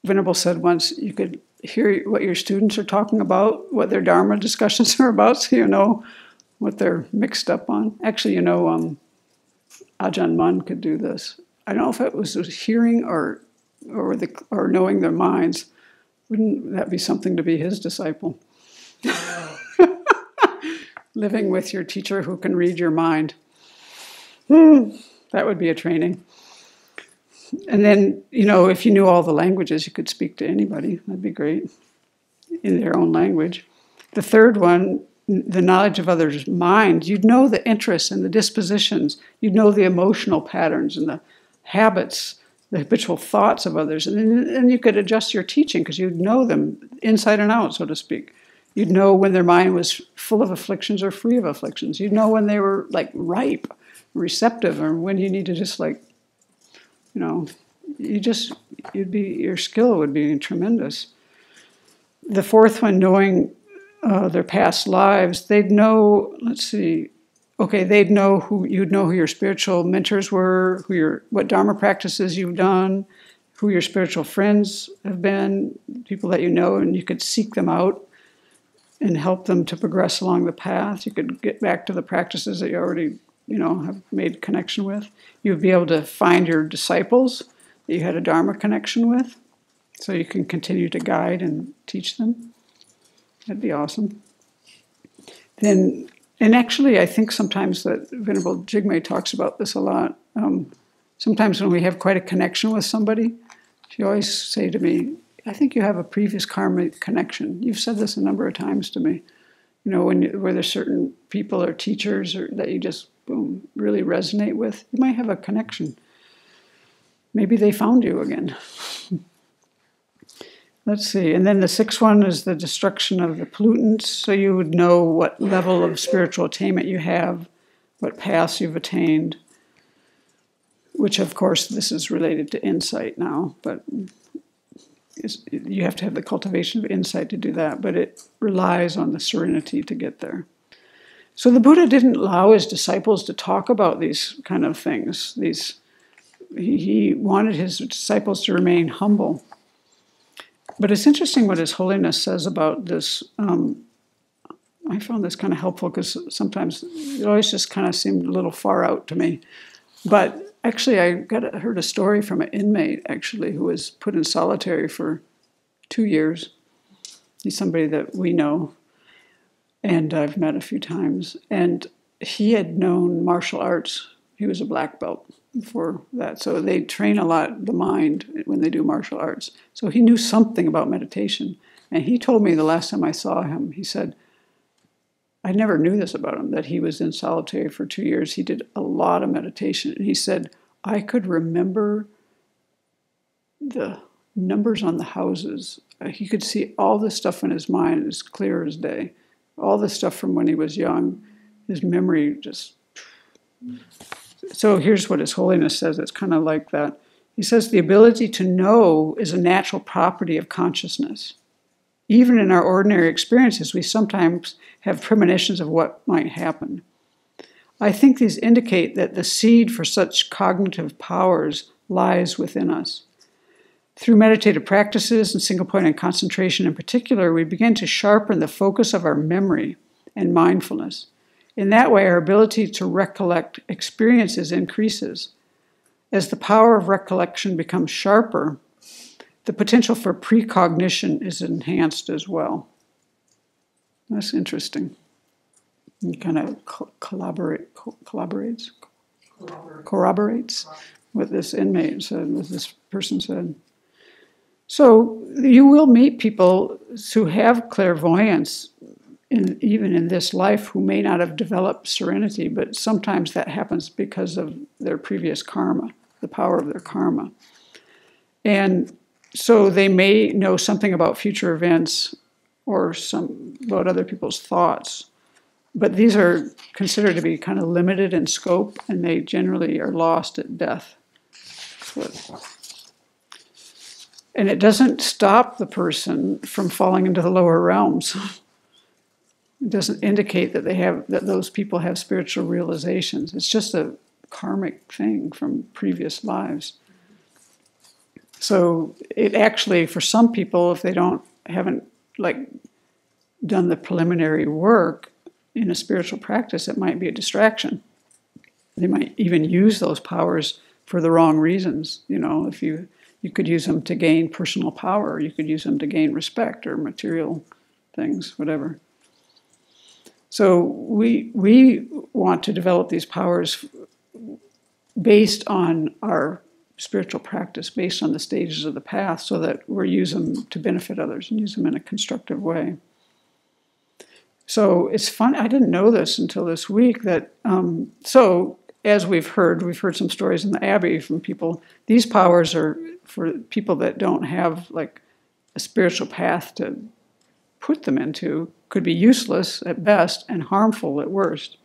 S1: Venerable said once, you could hear what your students are talking about, what their Dharma discussions are about, so you know what they're mixed up on. Actually, you know, Ajahn Mun could do this. I don't know if it was hearing or knowing their minds. Wouldn't that be something to be his disciple? Living with your teacher who can read your mind. That would be a training. And then, you know, if you knew all the languages, you could speak to anybody. That'd be great, in their own language. The third one, the knowledge of others' minds. You'd know the interests and the dispositions. You'd know the emotional patterns and the habits, the habitual thoughts of others. And then you could adjust your teaching because you'd know them inside and out, so to speak. You'd know when their mind was full of afflictions or free of afflictions. You'd know when they were like ripe, receptive, or when you need to just like, you know, your skill would be tremendous. The fourth one, knowing their past lives, they'd know, they'd know you'd know who your spiritual mentors were, what Dharma practices you've done, who your spiritual friends have been, people that you know, and you could seek them out and help them to progress along the path. You could get back to the practices that you already, you know, have made connection with. You'd be able to find your disciples that you had a Dharma connection with, so you can continue to guide and teach them. That'd be awesome. Then, and actually, I think sometimes that Venerable Jigme talks about this a lot. Sometimes when we have quite a connection with somebody, she always say to me, I think you have a previous karmic connection. You've said this a number of times to me. You know, where there's certain people or teachers that you just, boom, really resonate with, you might have a connection. Maybe they found you again. Let's see. And then the sixth one is the destruction of the pollutants. So you would know what level of spiritual attainment you have, what paths you've attained, which, of course, this is related to insight now, but you have to have the cultivation of insight to do that, but it relies on the serenity to get there. So the Buddha didn't allow his disciples to talk about these kind of things. He wanted his disciples to remain humble. But it's interesting what His Holiness says about this. I found this kind of helpful because sometimes it always just kind of seemed a little far out to me. But actually, I heard a story from an inmate, actually, who was put in solitary for 2 years. He's somebody that we know, and I've met a few times. And he had known martial arts. He was a black belt for that. So they train a lot the mind when they do martial arts. So he knew something about meditation. And he told me the last time I saw him, he said, I never knew this about him, that he was in solitary for 2 years. He did a lot of meditation. And he said, I could remember the numbers on the houses. He could see all this stuff in his mind as clear as day. All this stuff from when he was young. His memory just... So here's what His Holiness says. It's kind of like that. He says, the ability to know is a natural property of consciousness. Even in our ordinary experiences, we sometimes have premonitions of what might happen. I think these indicate that the seed for such cognitive powers lies within us. Through meditative practices and single-point concentration in particular, we begin to sharpen the focus of our memory and mindfulness. In that way, our ability to recollect experiences increases. As the power of recollection becomes sharper, the potential for precognition is enhanced as well. That's interesting. It kind of corroborates what this inmate said, what this person said. So you will meet people who have clairvoyance, even in this life, who may not have developed serenity, but sometimes that happens because of their previous karma, the power of their karma. And So they may know something about future events or about other people's thoughts, but these are considered to be kind of limited in scope, and they generally are lost at death. And it doesn't stop the person from falling into the lower realms. It doesn't indicate that those people have spiritual realizations. It's just a karmic thing from previous lives. So it actually, for some people, if they haven't done the preliminary work in a spiritual practice, it might be a distraction. They might even use those powers for the wrong reasons. If you could use them to gain personal power, you could use them to gain respect or material things, whatever. So we want to develop these powers based on our spiritual practice, based on the stages of the path, so that we're using them to benefit others and use them in a constructive way. So it's fun. I didn't know this until this week that, so as we've heard some stories in the Abbey from people. These powers are for people that don't have a spiritual path to put them into, could be useless at best and harmful at worst.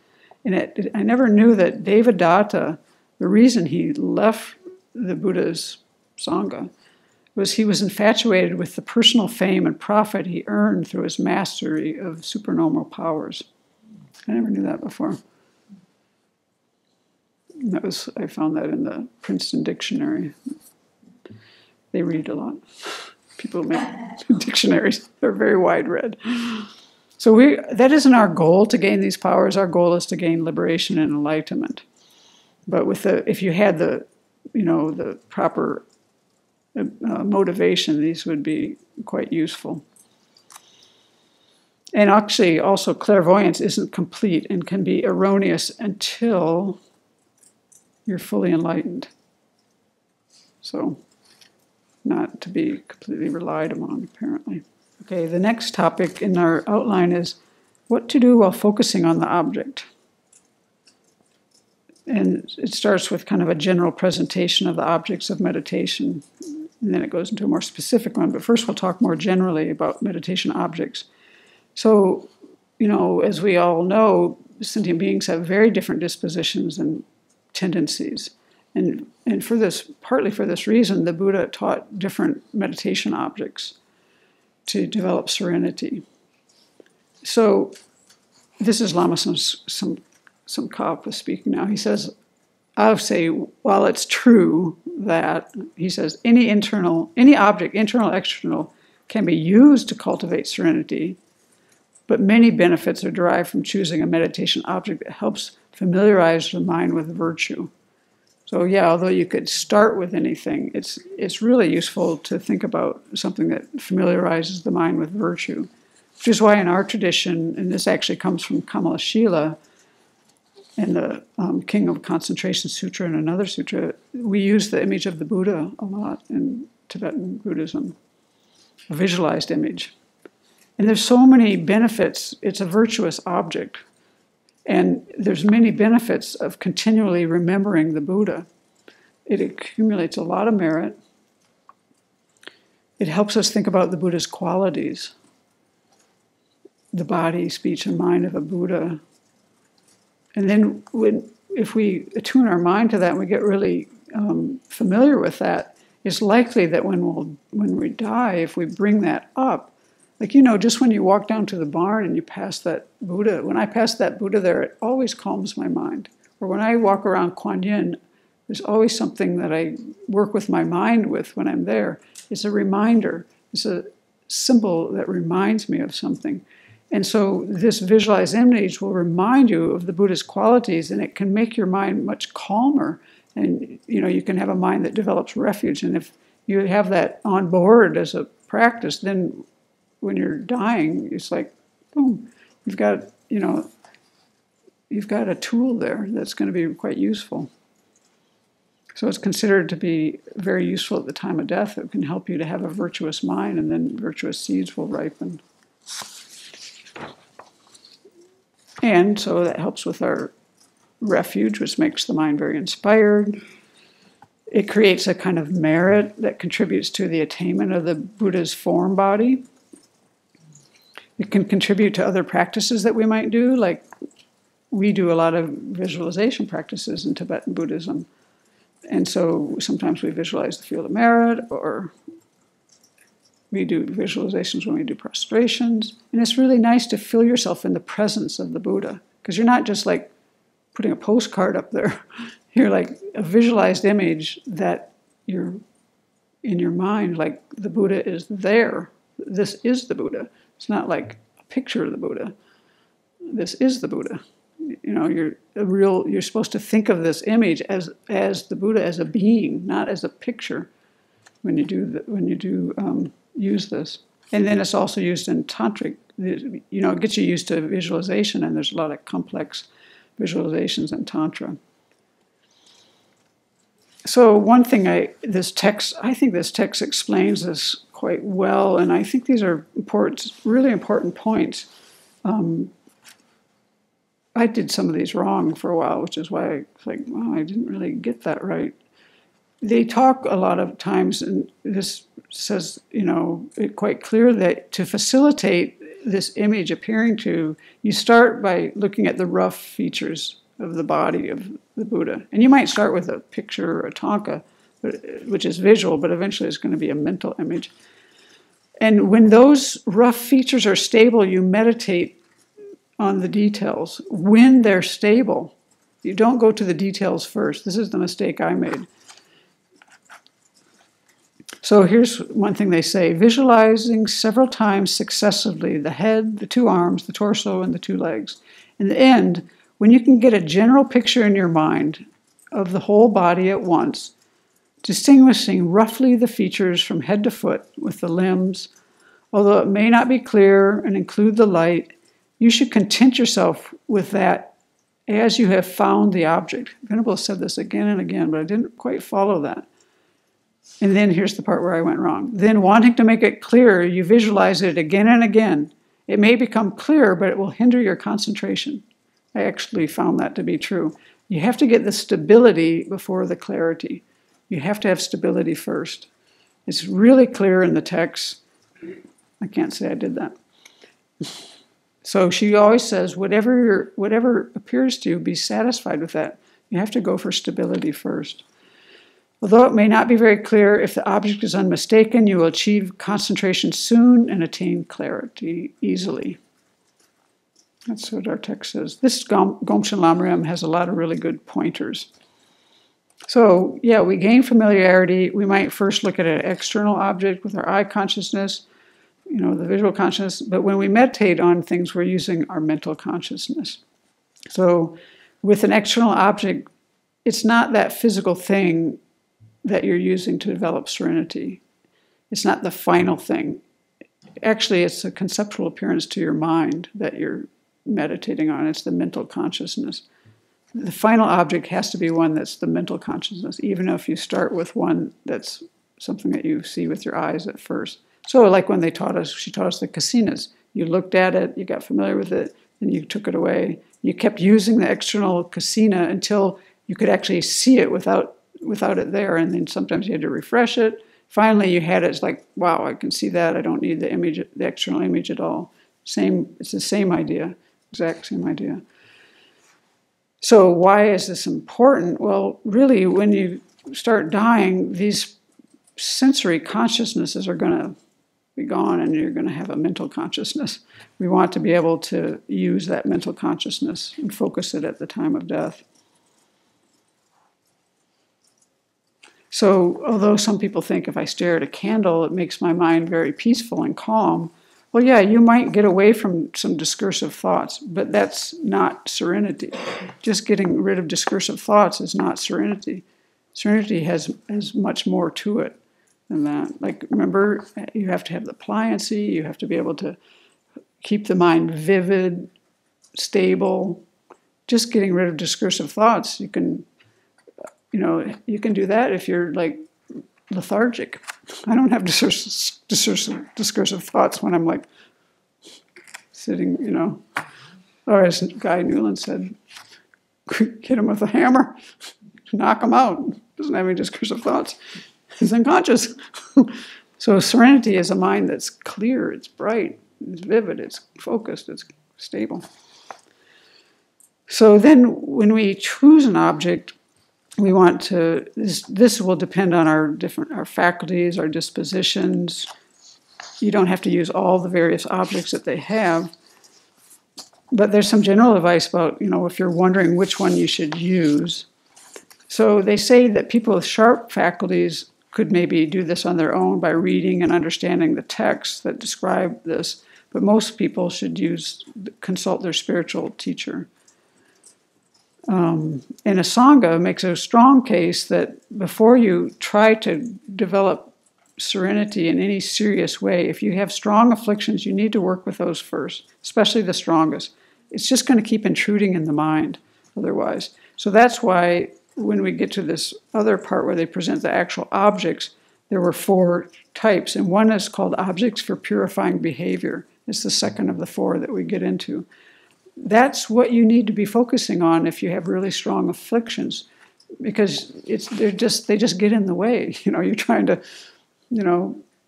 S1: And I never knew that Devadatta, the reason he left the Buddha's Sangha, was he was infatuated with the personal fame and profit he earned through his mastery of supernormal powers. I never knew that before. I found that in the Princeton Dictionary. They read a lot. People make dictionaries. They're very wide read. So that isn't our goal to gain these powers. Our goal is to gain liberation and enlightenment. But if you had the proper motivation, these would be quite useful. And actually, also, clairvoyance isn't complete and can be erroneous until you're fully enlightened. So, not to be completely relied upon, apparently. Okay, the next topic in our outline is what to do while focusing on the object. And it starts with kind of a general presentation of the objects of meditation, and then it goes into a more specific one. But first we'll talk more generally about meditation objects. So, as we all know, sentient beings have very different dispositions and tendencies. And partly for this reason, the Buddha taught different meditation objects to develop serenity. So this is Lama Tsongkhapa was speaking now. He says, I'll say, while it's true that, he says, any object, internal, external, can be used to cultivate serenity, but many benefits are derived from choosing a meditation object that helps familiarize the mind with virtue. So although you could start with anything, it's really useful to think about something that familiarizes the mind with virtue, which is why in our tradition, and this actually comes from Kamalashila, in the King of Concentration Sutra and another sutra, we use the image of the Buddha a lot in Tibetan Buddhism, a visualized image. And there's so many benefits. It's a virtuous object. And there's many benefits of continually remembering the Buddha. It accumulates a lot of merit. It helps us think about the Buddha's qualities, the body, speech, and mind of a Buddha. And then if we attune our mind to that and we get really familiar with that, it's likely that when we die, if we bring that up, just when you walk down to the barn and you pass that Buddha, when I pass that Buddha there, it always calms my mind. Or when I walk around Kuan Yin, there's always something that I work with my mind with when I'm there. It's a reminder. It's a symbol that reminds me of something. And so this visualized image will remind you of the Buddha's qualities, and it can make your mind much calmer. And, you can have a mind that develops refuge. And if you have that on board as a practice, then when you're dying, it's like, boom, you've got a tool there that's going to be quite useful. So it's considered to be very useful at the time of death. It can help you to have a virtuous mind, and then virtuous seeds will ripen. And so that helps with our refuge, which makes the mind very inspired. It creates a kind of merit that contributes to the attainment of the Buddha's form body. It can contribute to other practices that we might do, like we do a lot of visualization practices in Tibetan Buddhism. And so sometimes we visualize the field of merit, or we do visualizations when we do prostrations. And it's really nice to feel yourself in the presence of the Buddha, because you're not just like putting a postcard up there. You're like a visualized image that you're in your mind, like the Buddha is there. This is the Buddha. It's not like a picture of the Buddha. This is the Buddha. You know, you're supposed to think of this image as the Buddha as a being, not as a picture when you do use this. And then it's also used in tantric. You know, it gets you used to visualization, and there's a lot of complex visualizations in tantra. So one thing, I think this text explains this quite well, and I think these are really important points. I did some of these wrong for a while, which is why I was like, wow, I didn't really get that right. They talk a lot of times, and this says, you know, it quite clear that to facilitate this image appearing to, you start by looking at the rough features of the body of the Buddha. And you might start with a picture or a thangka, which is visual, but eventually it's going to be a mental image. And when those rough features are stable, you meditate on the details. When they're stable, you don't go to the details first. This is the mistake I made. So here's one thing they say: visualizing several times successively the head, the two arms, the torso, and the two legs. In the end, when you can get a general picture in your mind of the whole body at once, distinguishing roughly the features from head to foot with the limbs, although it may not be clear and include the light, you should content yourself with that as you have found the object. Venerable said this again and again, but I didn't quite follow that. And then here's the part where I went wrong. Then, wanting to make it clearer, you visualize it again and again. It may become clear, but it will hinder your concentration. I actually found that to be true. You have to get the stability before the clarity. You have to have stability first. It's really clear in the text. I can't say I did that. So she always says, whatever appears to you, be satisfied with that. You have to go for stability first. Although it may not be very clear, if the object is unmistaken, you will achieve concentration soon and attain clarity easily. That's what our text says. This Gomchen Lamrim has a lot of really good pointers. So, yeah, we gain familiarity. We might first look at an external object with our eye consciousness, you know, the visual consciousness. But when we meditate on things, we're using our mental consciousness. So with an external object, it's not that physical thing that you're using to develop serenity. It's not the final thing. Actually, it's a conceptual appearance to your mind that you're meditating on. It's the mental consciousness. The final object has to be one that's the mental consciousness, even if you start with one that's something that you see with your eyes at first. So like when she taught us the kasinas. You looked at it, you got familiar with it, then you took it away. You kept using the external kasina until you could actually see it without it there, and then sometimes you had to refresh it. Finally, you had it. It's like, wow, I can see that. I don't need the image, the external image at all. It's the same idea, exact same idea. So why is this important? Well, really, when you start dying, these sensory consciousnesses are going to be gone, and you're going to have a mental consciousness. We want to be able to use that mental consciousness and focus it at the time of death. So although some people think if I stare at a candle, it makes my mind very peaceful and calm, well, yeah, you might get away from some discursive thoughts, but that's not serenity. Just getting rid of discursive thoughts is not serenity. Serenity has much more to it than that. Like, remember, you have to have the pliancy, you have to be able to keep the mind vivid, stable. Just getting rid of discursive thoughts, you can do that if you're like lethargic. I don't have discursive thoughts when I'm like sitting, or as Guy Newland said, hit him with a hammer, knock him out. doesn't have any discursive thoughts. It's unconscious. So serenity is a mind that's clear, it's bright, it's vivid, it's focused, it's stable. So then when we choose an object, we want to, this will depend on our faculties, our dispositions. You don't have to use all the various objects that they have. But there's some general advice about, if you're wondering which one you should use. So they say that people with sharp faculties could maybe do this on their own by reading and understanding the texts that describe this. But most people should consult their spiritual teacher. And a Sangha makes a strong case that before you try to develop serenity in any serious way, if you have strong afflictions, you need to work with those first, especially the strongest. It's just going to keep intruding in the mind otherwise. So that's why when we get to this other part where they present the actual objects, there were 4 types, and one is called objects for purifying behavior. It's the second of the 4 that we get into. That's what you need to be focusing on if you have really strong afflictions, because they just get in the way. You're trying to,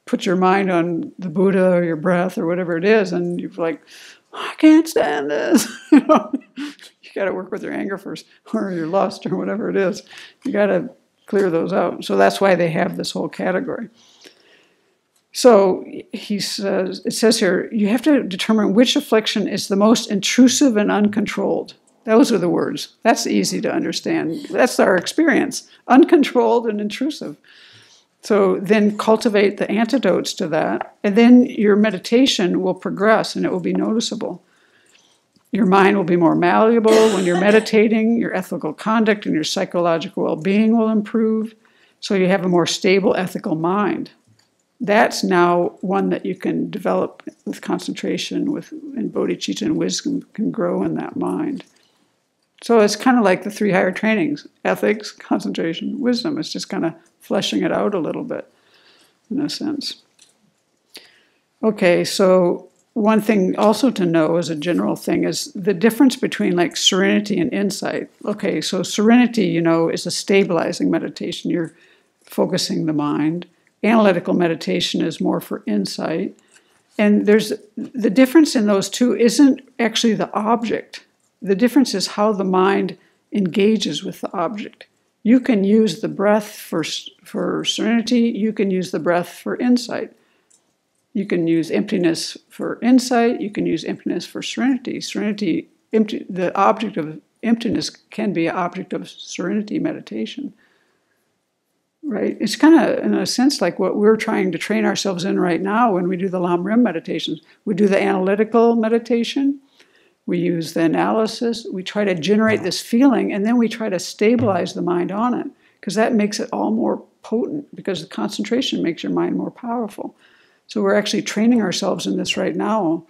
S1: put your mind on the Buddha or your breath or whatever it is, and you're like, I can't stand this. You got to work with your anger first, or your lust, or whatever it is. You got to clear those out. So that's why they have this whole category. So it says here, you have to determine which affliction is the most intrusive and uncontrolled. Those are the words. That's easy to understand. That's our experience. Uncontrolled and intrusive. So then cultivate the antidotes to that, and then your meditation will progress and it will be noticeable. Your mind will be more malleable when you're meditating, your ethical conduct and your psychological well-being will improve, so you have a more stable ethical mind. That's now one that you can develop with concentration, and bodhicitta and wisdom can grow in that mind. So it's kind of like the 3 higher trainings: ethics, concentration, wisdom. It's just kind of fleshing it out a little bit, in a sense. Okay, so one thing also to know as a general thing is the difference between like serenity and insight. Okay, so serenity, is a stabilizing meditation. You're focusing the mind. Analytical meditation is more for insight. And the difference in those two isn't actually the object. The difference is how the mind engages with the object. You can use the breath for serenity. You can use the breath for insight. You can use emptiness for insight. You can use emptiness for serenity. The object of emptiness can be an object of serenity meditation. Right? It's kind of, in a sense, like what we're trying to train ourselves in right now when we do the Lamrim meditations. We do the analytical meditation. We use the analysis. We try to generate this feeling, and then we try to stabilize the mind on it, because that makes it all more potent, because the concentration makes your mind more powerful. So we're actually training ourselves in this right now.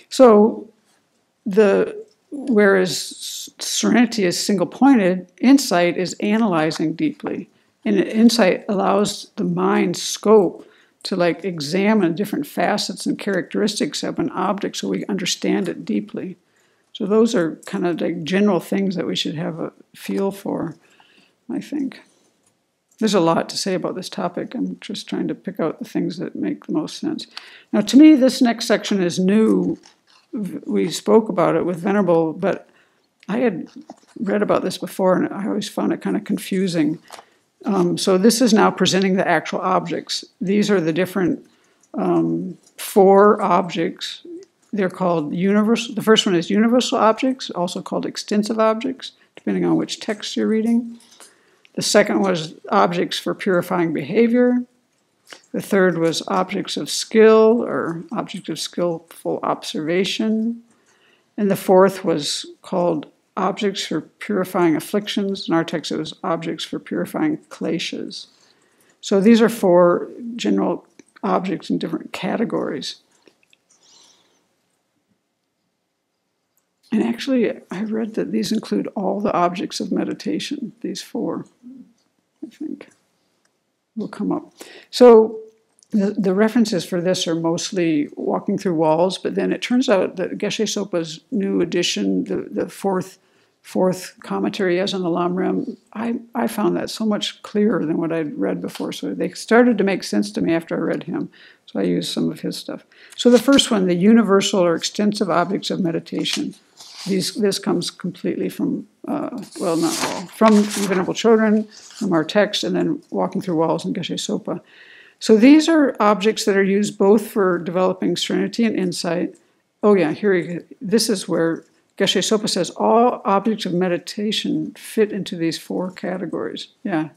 S1: So whereas serenity is single-pointed, insight is analyzing deeply. And insight allows the mind's scope to examine different facets and characteristics of an object so we understand it deeply. So those are kind of general things that we should have a feel for, I think. There's a lot to say about this topic. I'm just trying to pick out the things that make the most sense. Now, to me, this next section is new. We spoke about it with Venerable, but I had read about this before, and I always found it kind of confusing. So this is now presenting the actual objects. These are the different 4 objects. They're called universal. The first one is universal objects, also called extensive objects, depending on which text you're reading. The second was objects for purifying behavior. The third was objects of skill, or objects of skillful observation. And the fourth was called objects for purifying afflictions. In our text, it was objects for purifying kleshas. So these are 4 general objects in different categories. And actually, I read that these include all the objects of meditation, these 4, I think, will come up. So the references for this are mostly Walking Through Walls, but then it turns out that Geshe Sopa's new edition, the 4th fourth commentary he has on the Lamrim, I found that so much clearer than what I'd read before. So they started to make sense to me after I read him. So I used some of his stuff. So the first one, the universal or extensive objects of meditation. This comes completely from, well, not all, from Venerable Children, from our text, and then Walking Through Walls and Geshe Sopa. So these are objects that are used both for developing serenity and insight. Oh yeah, this is where Geshe Sopa says all objects of meditation fit into these four categories. Yeah,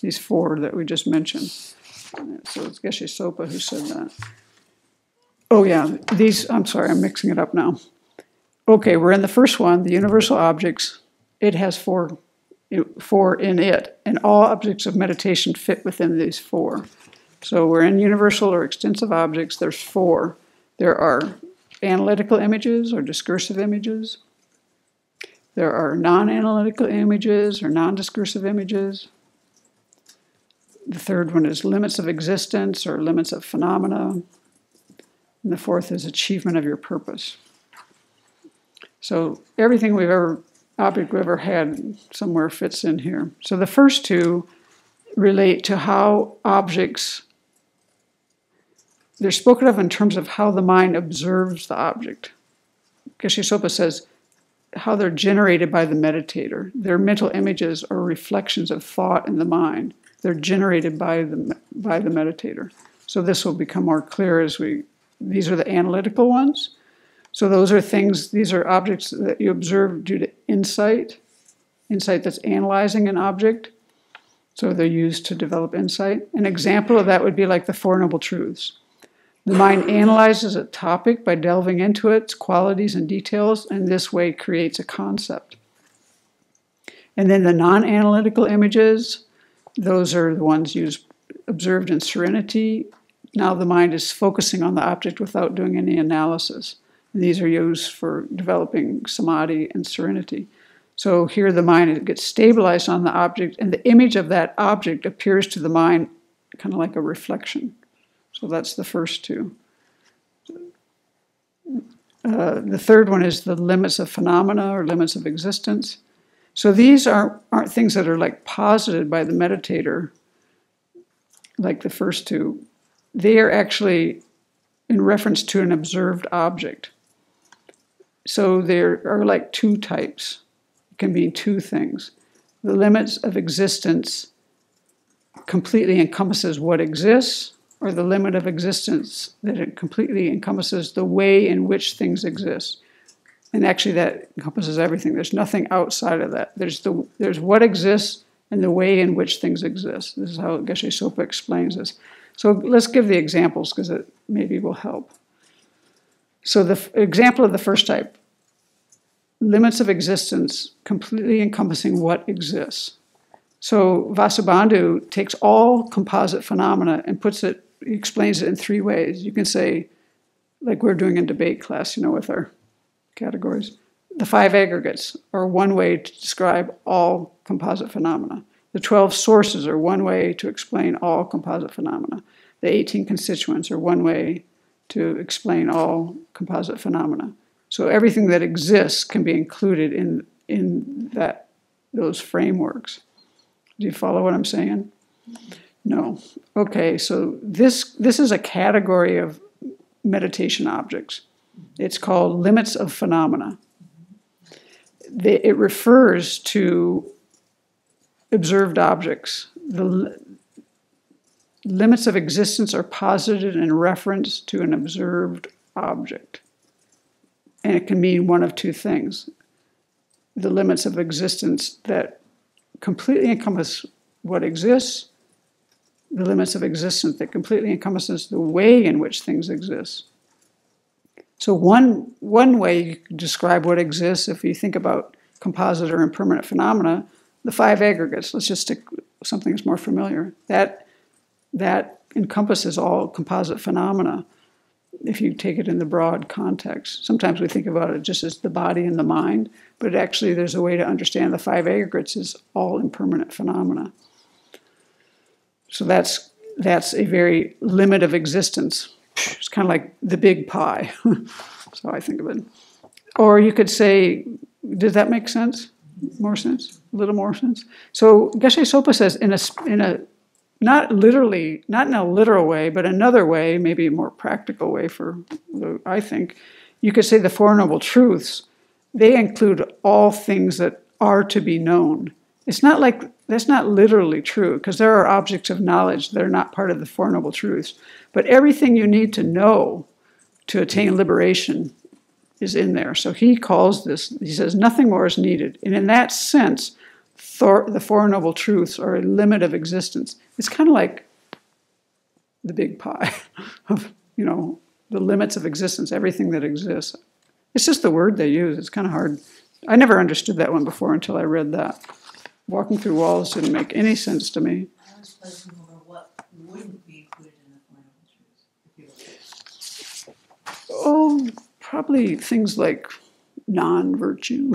S1: these four that we just mentioned. So it's Geshe Sopa who said that. Oh yeah, I'm sorry, I'm mixing it up now. Okay, we're in the first one, the universal objects. It has four in it, and all objects of meditation fit within these four. So we're in universal or extensive objects. There's four. There are analytical images or discursive images. There are non-analytical images or non-discursive images. The third one is limits of existence or limits of phenomena. And the fourth is achievement of your purpose. So everything object we've ever had somewhere fits in here. So the first two relate to how objects, they're spoken of in terms of how the mind observes the object. Geshe Sopa says how they're generated by the meditator. Their mental images are reflections of thought in the mind. They're generated by the meditator. So this will become more clear as these are the analytical ones. So these are objects that you observe due to insight that's analyzing an object. So they're used to develop insight. An example of that would be like the Four Noble Truths. The mind analyzes a topic by delving into its qualities and details, and this way creates a concept. And then the non-analytical images, those are the ones observed in Serenity. Now the mind is focusing on the object without doing any analysis. And these are used for developing samadhi and serenity. So here the mind gets stabilized on the object, and the image of that object appears to the mind kind of like a reflection. So that's the first two. The third one is the limits of phenomena or limits of existence. So these aren't things that are like posited by the meditator, like the first two. They are actually in reference to an observed object. So there are like two types. It can be two things. The limits of existence completely encompasses what exists, or the limit of existence that it completely encompasses the way in which things exist. And actually that encompasses everything. There's nothing outside of that. There's what exists and the way in which things exist. This is how Geshe Sopa explains this. So let's give the examples because it maybe will help. So the example of the first type, limits of existence completely encompassing what exists. So Vasubandhu takes all composite phenomena and explains it in three ways. You can say, like we're doing in debate class, with our categories. The 5 aggregates are one way to describe all composite phenomena. The 12 sources are one way to explain all composite phenomena. The 18 constituents are one way to explain all composite phenomena. So everything that exists can be included in those frameworks. Do you follow what I'm saying? No. Okay, so this is a category of meditation objects. It's called limits of phenomena. It refers to observed objects. The limits of existence are posited in reference to an observed object. And it can mean one of two things. The limits of existence that completely encompass what exists, the limits of existence that completely encompasses the way in which things exist. So one way you can describe what exists, if you think about composite or impermanent phenomena, the 5 aggregates, let's just stick something that's more familiar, that encompasses all composite phenomena if you take it in the broad context. Sometimes we think about it just as the body and the mind, but actually there's a way to understand the 5 aggregates as all impermanent phenomena. So that's a very limit of existence. It's kind of like the big pie. So I think of it. Or you could say Does that make sense? More sense? A little more sense? So Geshe Sopa says in a not literally, not in a literal way, but another way, maybe a more practical way I think, you could say the Four Noble Truths, they include all things that are to be known. It's not like, that's not literally true, because there are objects of knowledge that are not part of the Four Noble Truths. But everything you need to know to attain liberation is in there. So he calls this, he says, nothing more is needed. And in that sense, the Four Noble Truths are a limit of existence. It's kind of like the big pie of, the limits of existence, everything that exists. It's just the word they use. It's kind of hard. I never understood that one before until I read that. Walking through walls didn't make any sense to me.
S3: I was puzzling over what wouldn't be included in the Four Noble Truths.
S1: Oh, probably things like non-virtue.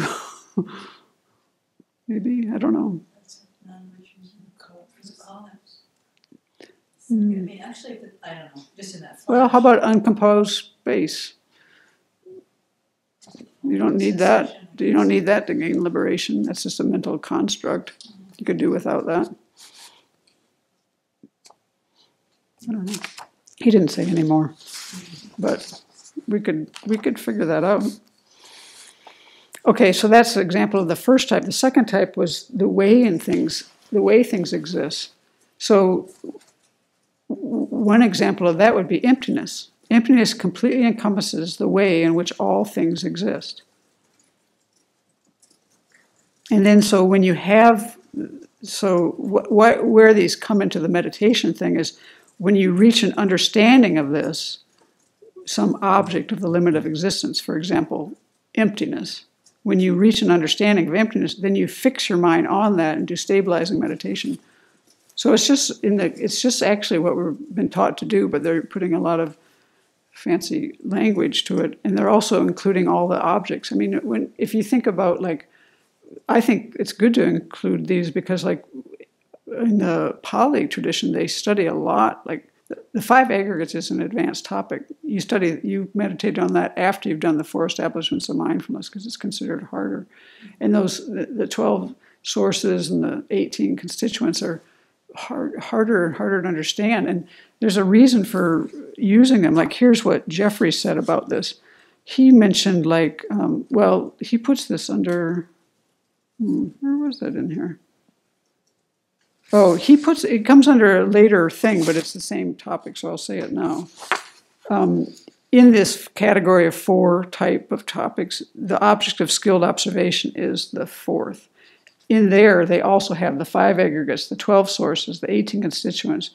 S1: Maybe, I don't know.
S3: That's non-virtues in the call-outs.
S2: I mean, actually, I don't know, just in that.
S1: Well, how about uncomposed space? You don't need that. You don't need that to gain liberation. That's just a mental construct. You could do without that. I don't know. He didn't say any more, but we could figure that out. Okay, so that's an example of the first type. The second type was the way things exist. So one example of that would be emptiness. Emptiness completely encompasses the way in which all things exist. And then so when you have, where these come into the meditation thing is when you reach an understanding of this, some object of the limit of existence, for example, emptiness. When you reach an understanding of emptiness, then you fix your mind on that and do stabilizing meditation. So it's just actually what we've been taught to do, but they're putting a lot of fancy language to it, and they're also including all the objects. I mean, if you think about, like, I think it's good to include these because, like, in the Pali tradition, they study a lot. Like, the five aggregates is an advanced topic. You meditate on that after you've done the four establishments of mindfulness because it's considered harder. And the 12 sources and the 18 constituents are harder and harder to understand. And there's a reason for using them. Like, here's what Jeffrey said about this. He mentioned, like, he puts this under, where was that in here? Oh, it comes under a later thing, but it's the same topic, so I'll say it now. In this category of four type of topics, the object of skilled observation is the fourth. In there, they also have the five aggregates, the 12 sources, the 18 constituents,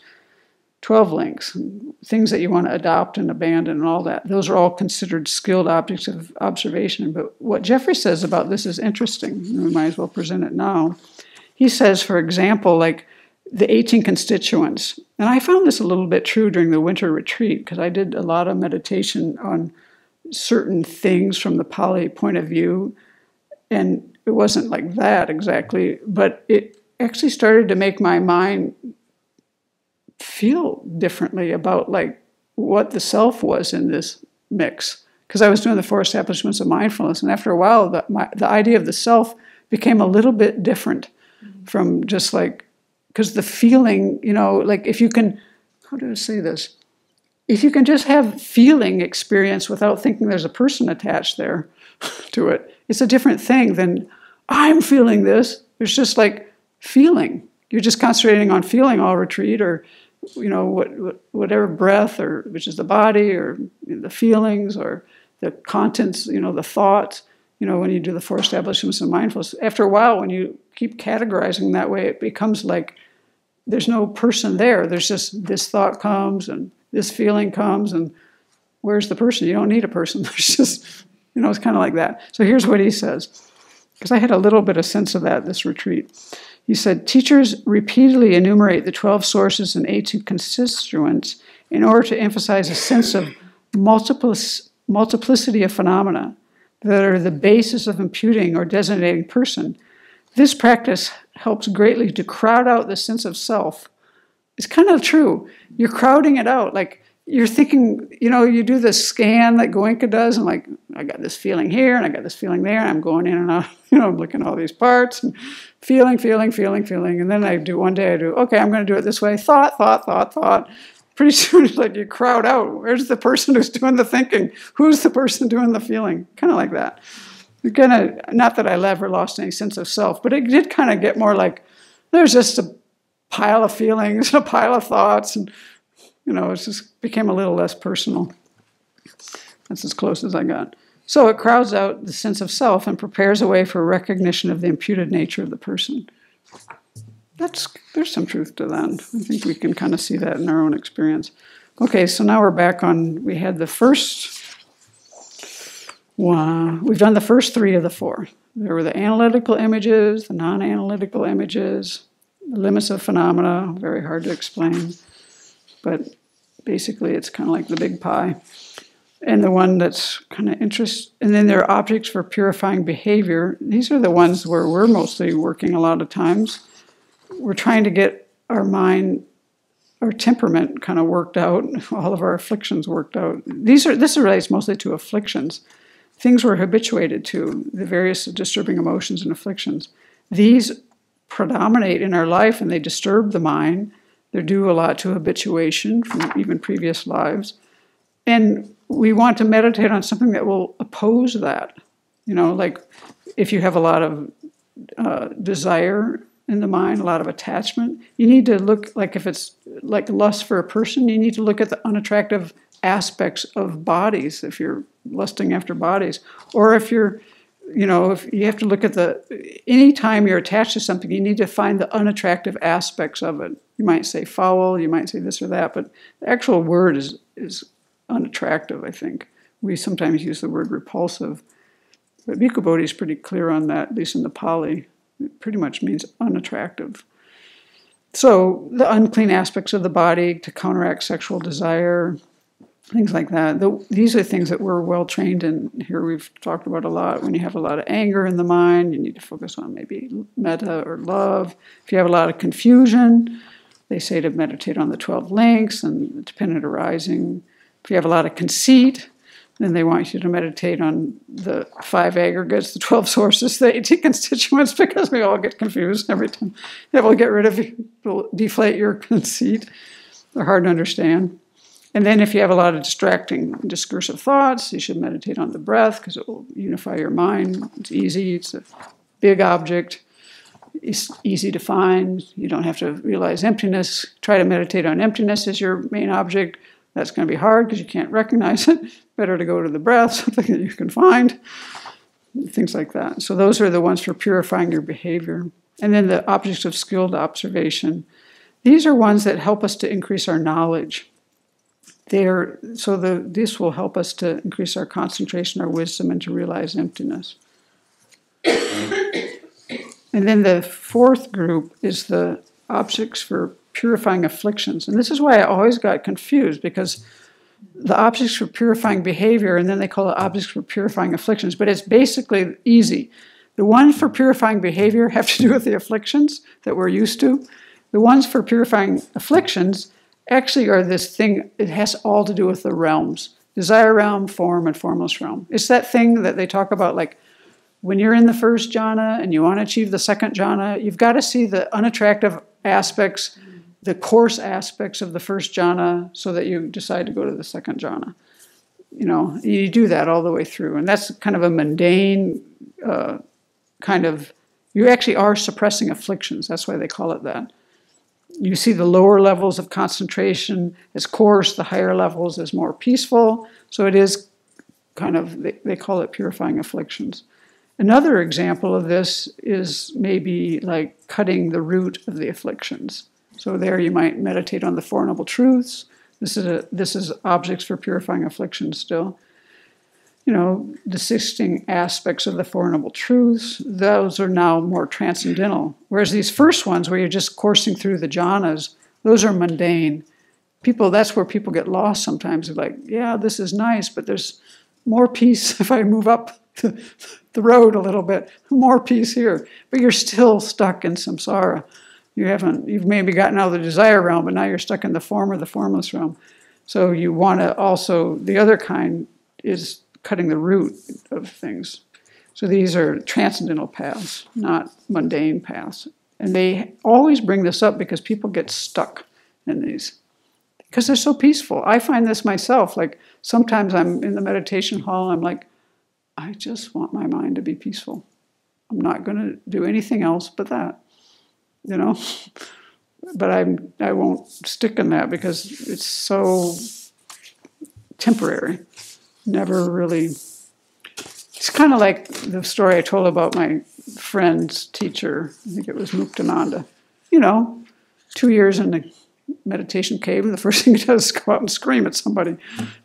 S1: 12 links, things that you want to adopt and abandon and all that. Those are all considered skilled objects of observation. But what Jeffrey says about this is interesting. We might as well present it now. He says, for example, like the 18 constituents. And I found this a little bit true during the winter retreat because I did a lot of meditation on certain things from the Pali point of view. And it wasn't like that exactly, but it actually started to make my mind feel differently about, like, what the self was in this mix. Because I was doing the four establishments of mindfulness, and after a while, the idea of the self became a little bit different from just like, because the feeling, like if you can, how do I say this? If you can just have feeling experience without thinking there's a person attached there to it, it's a different thing than I'm feeling this. It's just like feeling. You're just concentrating on feeling all retreat, or whatever breath, or which is the body, or the feelings, or the contents, the thoughts. When you do the four establishments of mindfulness, after a while, when you keep categorizing that way, it becomes like there's no person there. There's just this thought comes and this feeling comes, and where's the person? You don't need a person. There's just, it's kind of like that. So here's what he says, because I had a little bit of sense of that this retreat. He said, teachers repeatedly enumerate the 12 sources and 18 constituents in order to emphasize a sense of multiplicity of phenomena that are the basis of imputing or designating person. This practice helps greatly to crowd out the sense of self. It's kind of true. You're crowding it out. Like, you're thinking, you do this scan that Goenka does, and like, I got this feeling here, and I got this feeling there, and I'm going in and out, I'm looking at all these parts, and feeling, and then one day I do, okay, I'm going to do it this way, thought. Pretty soon it's like you crowd out. Where's the person who's doing the thinking? Who's the person doing the feeling? Kind of like that. Not that I ever lost any sense of self, but it did kind of get more like, there's just a pile of feelings, a pile of thoughts, and it just became a little less personal. That's as close as I got. So it crowds out the sense of self and prepares a way for recognition of the imputed nature of the person. There's some truth to that. I think we can kind of see that in our own experience. Okay, so now we're back on, we had the first one. We've done the first 3 of the 4. There were the analytical images, the non-analytical images, the limits of phenomena, very hard to explain. But basically, it's kind of like the big pie. And the one that's kind of interesting, and then there are objects for purifying behavior. These are the ones where we're mostly working a lot of times. We're trying to get our mind, our temperament kind of worked out, all of our afflictions worked out. This relates mostly to afflictions. Things we're habituated to, the various disturbing emotions and afflictions. These predominate in our life and they disturb the mind. They're due a lot to habituation from even previous lives. And we want to meditate on something that will oppose that. Like if you have a lot of desire in the mind, a lot of attachment, you need to look, like if it's like lust for a person, you need to look at the unattractive aspects of bodies if you're lusting after bodies. Or if you're, if you have to look at anytime you're attached to something, you need to find the unattractive aspects of it. You might say foul, you might say this or that, but the actual word is unattractive, I think. We sometimes use the word repulsive. But Bhikkhu Bodhi is pretty clear on that, at least in the Pali. It pretty much means unattractive. So the unclean aspects of the body to counteract sexual desire, things like that. These are things that we're well trained in. Here we've talked about a lot. When you have a lot of anger in the mind, you need to focus on maybe metta or love. If you have a lot of confusion, they say to meditate on the 12 links and the dependent arising. If you have a lot of conceit, then they want you to meditate on the 5 aggregates, the 12 sources, the 18 constituents, because we all get confused every time. That will get rid of you, will deflate your conceit. They're hard to understand. And then if you have a lot of distracting discursive thoughts, you should meditate on the breath because it will unify your mind. It's easy. It's a big object. It's easy to find. You don't have to realize emptiness. Try to meditate on emptiness as your main object. That's going to be hard because you can't recognize it. Better to go to the breath, something that you can find. Things like that. So those are the ones for purifying your behavior. And then the objects of skilled observation. These are ones that help us to increase our knowledge. This will help us to increase our concentration, our wisdom, and to realize emptiness. And then the 4th group is the objects for purifying afflictions. And this is why I always got confused, because the objects for purifying behavior, and then they call it objects for purifying afflictions, but it's basically easy. The ones for purifying behavior have to do with the afflictions that we're used to. The ones for purifying afflictions actually are this thing, it has all to do with the realms. Desire realm, form, and formless realm. It's that thing that they talk about, like when you're in the 1st jhana and you want to achieve the 2nd jhana, you've got to see the unattractive aspects, the coarse aspects of the 1st jhana so that you decide to go to the 2nd jhana. You do that all the way through. And that's kind of a mundane you actually are suppressing afflictions. That's why they call it that. You see the lower levels of concentration as coarse, the higher levels as more peaceful. So it is kind of, they call it purifying afflictions. Another example of this is maybe like cutting the root of the afflictions. So there you might meditate on the Four Noble Truths. This is objects for purifying afflictions still. Desisting aspects of the Four Noble Truths, those are now more transcendental. Whereas these first ones, where you're just coursing through the jhanas, those are mundane. That's where people get lost sometimes. They're like, yeah, this is nice, but there's more peace if I move up the road a little bit. More peace here. But you're still stuck in samsara. You've maybe gotten out of the desire realm, but now you're stuck in the form or the formless realm. So you want to also, the other kind is cutting the root of things. So these are transcendental paths, not mundane paths. And they always bring this up because people get stuck in these. Because they're so peaceful. I find this myself. Like sometimes I'm in the meditation hall, I'm like, I just want my mind to be peaceful. I'm not going to do anything else but that, you know. But I won't stick in that because it's so temporary. Never really. It's kind of like the story I told about my friend's teacher. I think it was Muktananda. You know, 2 years in the meditation cave, and the first thing he does is go out and scream at somebody.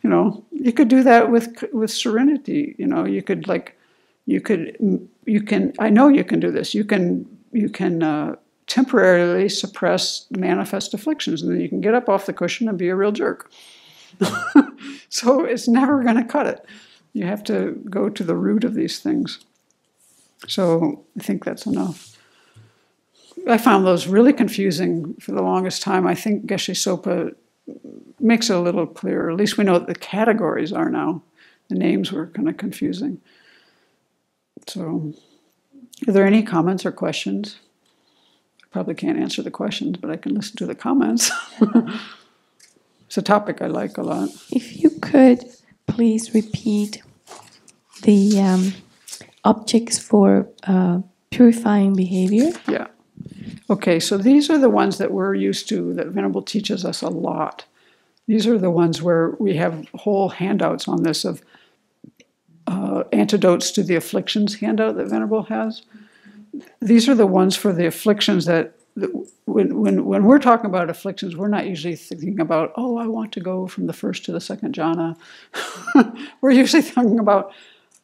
S1: You know, you could do that with serenity. You know, you can. I know you can do this. You can temporarily suppress manifest afflictions, and then you can get up off the cushion and be a real jerk. So it's never going to cut it. You have to go to the root of these things. So I think that's enough. I found those really confusing for the longest time. I think Geshe Sopa makes it a little clearer. At least we know what the categories are now. The names were kind of confusing. So are there any comments or questions? I probably can't answer the questions, but I can listen to the comments. It's a topic I like a lot.
S4: If you could please repeat the objects for purifying behavior.
S1: Yeah. Okay, so these are the ones that we're used to, that Venerable teaches us a lot. These are the ones where we have whole handouts on this of antidotes to the afflictions handout that Venerable has. These are the ones for the afflictions that when we're talking about afflictions, we're not usually thinking about, oh, I want to go from the first to the second jhana. We're usually thinking about,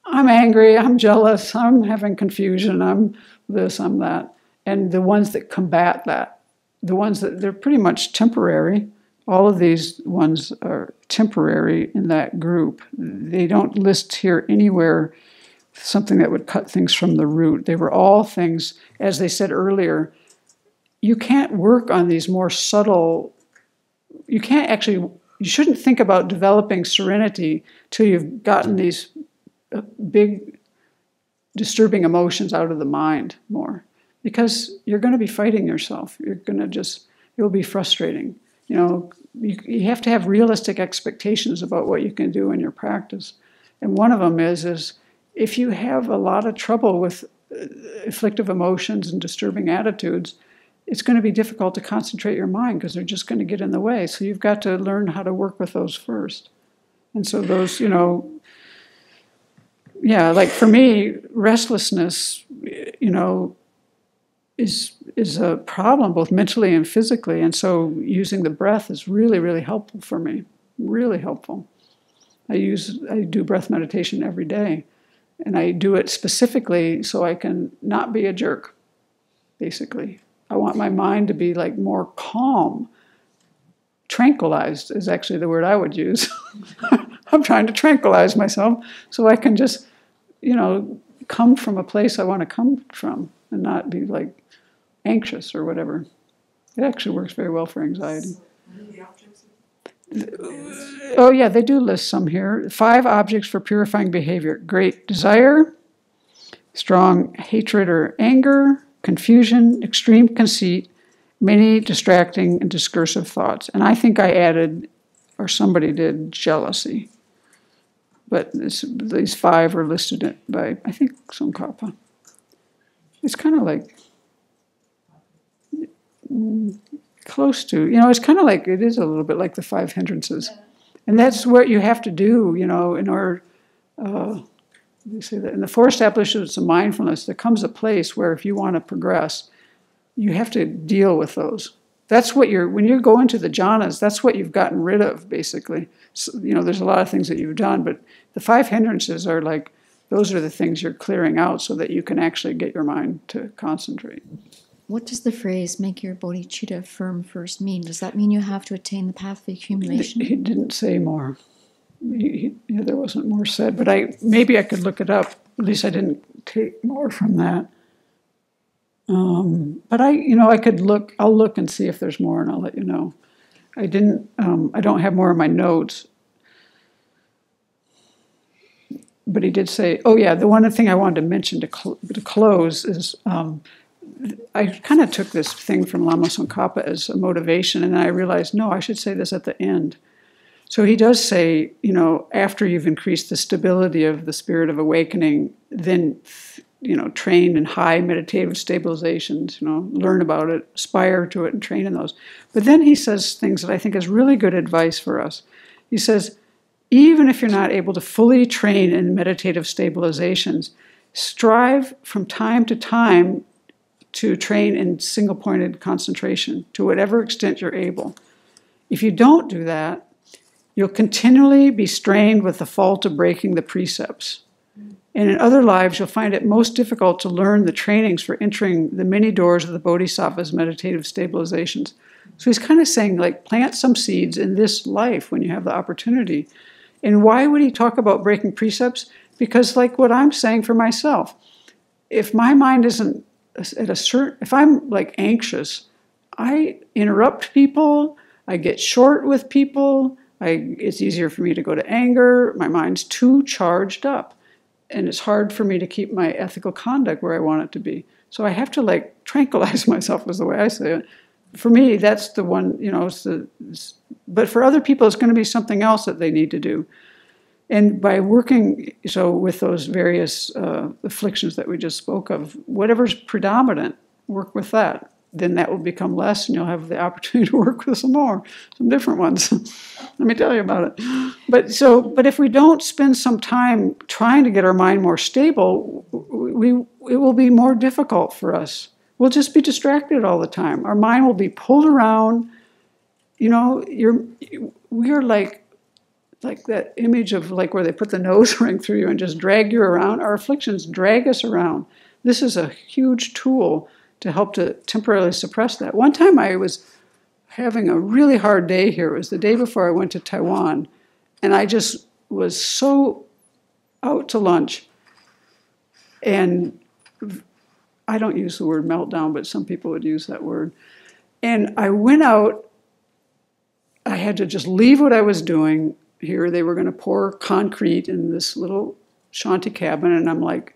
S1: I'm angry, I'm jealous, I'm having confusion, I'm this, I'm that. And the ones that combat that, the ones that they're pretty much temporary, all of these ones are temporary in that group. They don't list here anywhere something that would cut things from the root. They were all things, as they said earlier, you can't work on these more subtle, you shouldn't think about developing serenity till you've gotten these big disturbing emotions out of the mind more. Because you're going to be fighting yourself. It'll be frustrating. You know, you have to have realistic expectations about what you can do in your practice. And one of them is if you have a lot of trouble with afflictive emotions and disturbing attitudes, it's going to be difficult to concentrate your mind because they're just going to get in the way. So you've got to learn how to work with those first. And so those, you know, yeah, like for me, restlessness, you know, is a problem both mentally and physically. And so using the breath is really, really helpful for me. Really helpful. I do breath meditation every day. And I do it specifically so I can not be a jerk, basically. I want my mind to be like more calm. Tranquilized is actually the word I would use. I'm trying to tranquilize myself so I can just, you know, come from a place I want to come from and not be like anxious or whatever. It actually works very well for anxiety. Oh yeah, they do list some here. 5 objects for purifying behavior. Great desire, strong hatred or anger, confusion, extreme conceit, many distracting and discursive thoughts. And I think I added, or somebody did, jealousy. But these 5 are listed by, I think, Tsongkhapa. It's kind of like close to, you know, it's kind of like, it is a little bit like the 5 hindrances. And that's what you have to do, you know, in order, they say that in the 4 establishments of mindfulness, there comes a place where if you want to progress, you have to deal with those. That's what when you go into the jhanas, that's what you've gotten rid of, basically. So, you know, there's a lot of things that you've done, but the 5 hindrances are like, those are the things you're clearing out so that you can actually get your mind to concentrate.
S5: What does the phrase, make your bodhicitta firm first mean? Does that mean you have to attain the path of accumulation?
S1: He didn't say more. There wasn't more said, but maybe I could look it up. At least I didn't take more from that. But I could look, I'll look and see if there's more and I'll let you know. I didn't. I don't have more of my notes. But he did say, oh yeah, the one thing I wanted to mention to close is I kind of took this thing from Lama Tsongkhapa as a motivation, and then I realized, no, I should say this at the end. So he does say, after you've increased the stability of the spirit of awakening, then, train in high meditative stabilizations, learn about it, aspire to it, and train in those. But then he says things that I think is really good advice for us. He says, even if you're not able to fully train in meditative stabilizations, strive from time to time to train in single-pointed concentration to whatever extent you're able. If you don't do that, you'll continually be strained with the fault of breaking the precepts. And in other lives, you'll find it most difficult to learn the trainings for entering the many doors of the Bodhisattva's meditative stabilizations. So he's kind of saying, plant some seeds in this life when you have the opportunity. And why would he talk about breaking precepts? Because what I'm saying for myself, if my mind isn't if I'm anxious, I interrupt people, I get short with people, it's easier for me to go to anger, my mind's too charged up, and it's hard for me to keep my ethical conduct where I want it to be. So I have to tranquilize myself, is the way I say it. For me, that's the one, but for other people, it's going to be something else that they need to do. And by working, with those various afflictions that we just spoke of, whatever's predominant, work with that. Then that will become less, and you'll have the opportunity to work with some different ones. Let me tell you about it. But if we don't spend some time trying to get our mind more stable, it will be more difficult for us. We'll just be distracted all the time. Our mind will be pulled around. We are like that image of where they put the nose ring through you and just drag you around. Our afflictions drag us around. This is a huge tool to help to temporarily suppress that. One time I was having a really hard day here. It was the day before I went to Taiwan, and I just was so out to lunch. And I don't use the word meltdown, but some people would use that word. And I went out. I had to just leave what I was doing here. They were going to pour concrete in this little shanty cabin, and I'm like,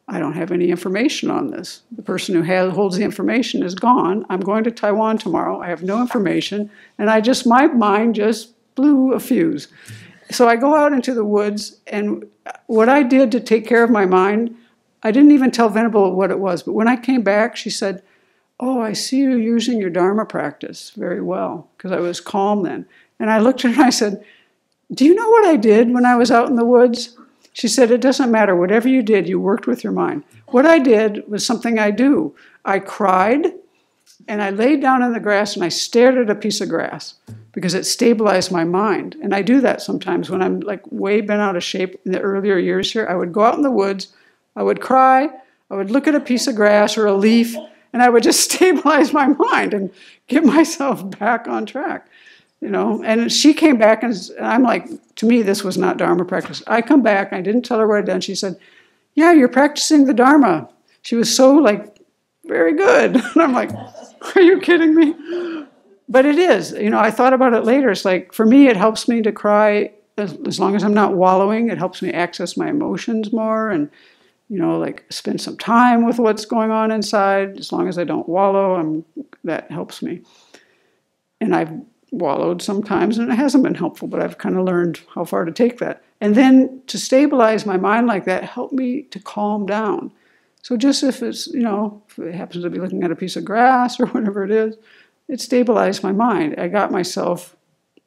S1: I don't have any information on this. The person who holds the information is gone. I'm going to Taiwan tomorrow. I have no information. And my mind just blew a fuse. So I go out into the woods, and what I did to take care of my mind, I didn't even tell Venerable what it was. But when I came back, she said, oh, I see you using your Dharma practice very well, because I was calm then. And I looked at her and I said, do you know what I did when I was out in the woods? She said, it doesn't matter. Whatever you did, you worked with your mind. What I did was something I do. I cried, and I laid down in the grass, and I stared at a piece of grass because it stabilized my mind. And I do that sometimes when I'm way bent out of shape in the earlier years here. I would go out in the woods, I would cry, I would look at a piece of grass or a leaf, and I would just stabilize my mind and get myself back on track. And she came back, and I'm like, to me, this was not Dharma practice. I come back, I didn't tell her what I'd done. She said, yeah, you're practicing the Dharma. She was so very good. And I'm like, are you kidding me? But it is. I thought about it later. It's for me, it helps me to cry as long as I'm not wallowing. It helps me access my emotions more and, spend some time with what's going on inside. As long as I don't wallow, that helps me. And I've wallowed sometimes, and it hasn't been helpful, but I've kind of learned how far to take that. And then to stabilize my mind like that helped me to calm down. So just if it's, if it happens to be looking at a piece of grass or whatever it is, it stabilized my mind. I got myself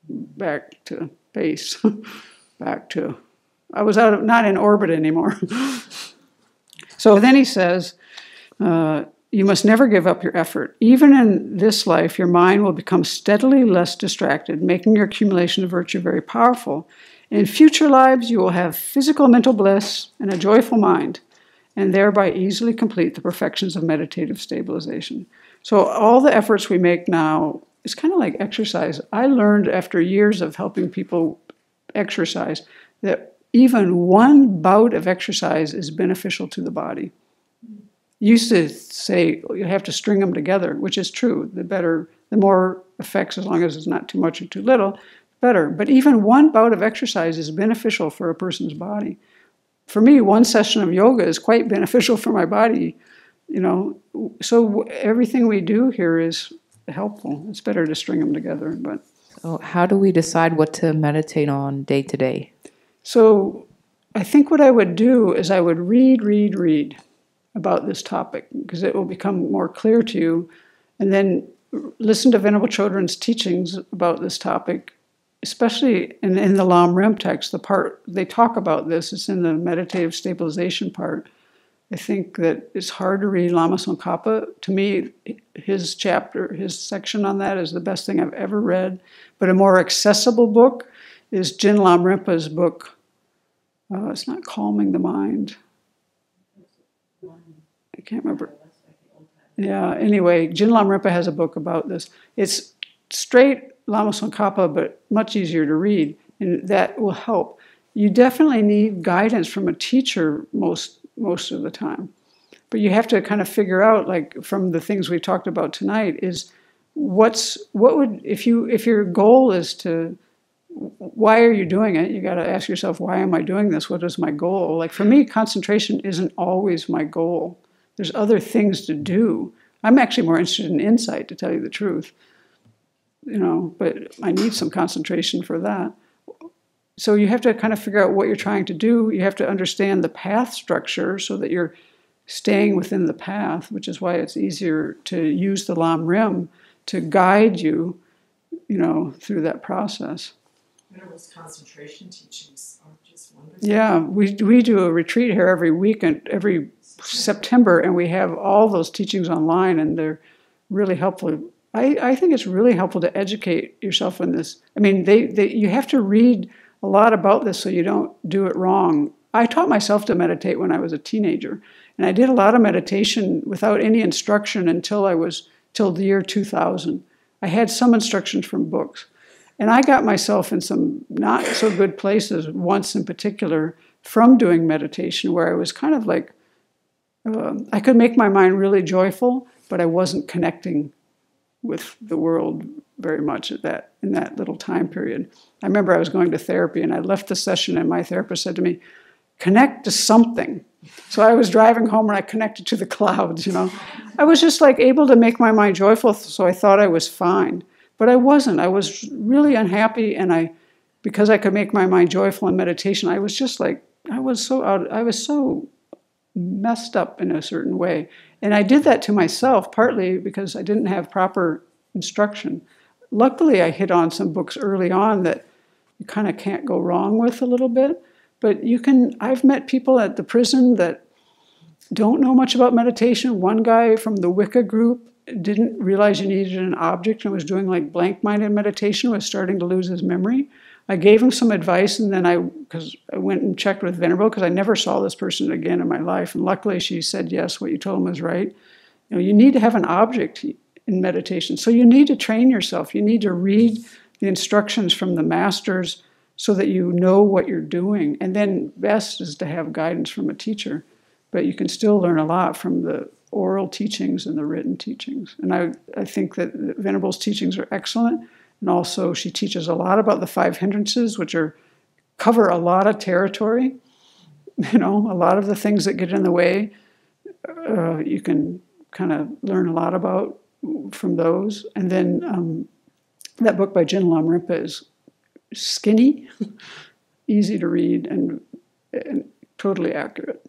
S1: back to base, I was not in orbit anymore. So then he says, you must never give up your effort. Even in this life, your mind will become steadily less distracted, making your accumulation of virtue very powerful. In future lives, you will have physical mental bliss and a joyful mind, and thereby easily complete the perfections of meditative stabilization. So all the efforts we make now, it's kind of like exercise. I learned after years of helping people exercise that even one bout of exercise is beneficial to the body. Used to say you have to string them together, which is true. The more effects, as long as it's not too much or too little, better. But even one bout of exercise is beneficial for a person's body. For me, one session of yoga is quite beneficial for my body, you know. So everything we do here is helpful. It's better to string them together. But
S6: So how do we decide what to meditate on day to day?
S1: so I think what I would do is I would read about this topic, because it will become more clear to you, and then listen to Venerable Chodron's teachings about this topic, especially in the Lamrim text, the part they talk about this, it's in the meditative stabilization part. I think that it's hard to read Lama Tsongkhapa. To me, his section on that is the best thing I've ever read. But a more accessible book is Jin Lam Rinpoche's book. It's not Calming the Mind. I can't remember. Yeah, anyway, Jin Lam Rinpoche has a book about this. It's straight Lama Tsongkhapa, but much easier to read, and that will help. You definitely need guidance from a teacher most of the time. But you have to kind of figure out, like from the things we talked about tonight, is if your goal is to, why are you doing it? You got to ask yourself, why am I doing this? What is my goal? Like for me, concentration isn't always my goal. There's other things to do. I'm actually more interested in insight, to tell you the truth. You know, but I need some concentration for that. So you have to kind of figure out what you're trying to do. You have to understand the path structure so that you're staying within the path, which is why it's easier to use the Lamrim to guide you, you know, through that process.
S7: Venerable's concentration teachings are just wonderful.
S1: Yeah, we do a retreat here every week and every September, and we have all those teachings online, and they're really helpful. I think it's really helpful to educate yourself in this. I mean, you have to read a lot about this so you don't do it wrong. I taught myself to meditate when I was a teenager, and I did a lot of meditation without any instruction until the year 2000. I had some instructions from books, and I got myself in some not so good places once in particular from doing meditation, where I was kind of like, I could make my mind really joyful, but I wasn't connecting with the world very much in that little time period. I remember I was going to therapy, and I left the session, and my therapist said to me, connect to something. So I was driving home, and I connected to the clouds, you know. I was just like able to make my mind joyful, so I thought I was fine. But I wasn't. I was really unhappy, and because I could make my mind joyful in meditation, I was just like, I was so messed up in a certain way. And I did that to myself, partly because I didn't have proper instruction. Luckily, I hit on some books early on that you kind of can't go wrong with a little bit. But I've met people at the prison that don't know much about meditation. One guy from the Wicca group didn't realize you needed an object and was doing like blank-minded meditation, was starting to lose his memory. I gave him some advice, and then because I went and checked with Venerable, because I never saw this person again in my life, and luckily she said, yes, what you told him was right. You know, you need to have an object in meditation. So you need to train yourself. You need to read the instructions from the masters so that you know what you're doing. And then best is to have guidance from a teacher. But you can still learn a lot from the oral teachings and the written teachings. And I think that Venerable's teachings are excellent. And also she teaches a lot about the 5 hindrances, which cover a lot of territory. You know, a lot of the things that get in the way, you can kind of learn a lot about from those. And then that book by Jin Lam Rinpoche is skinny, easy to read, and totally accurate.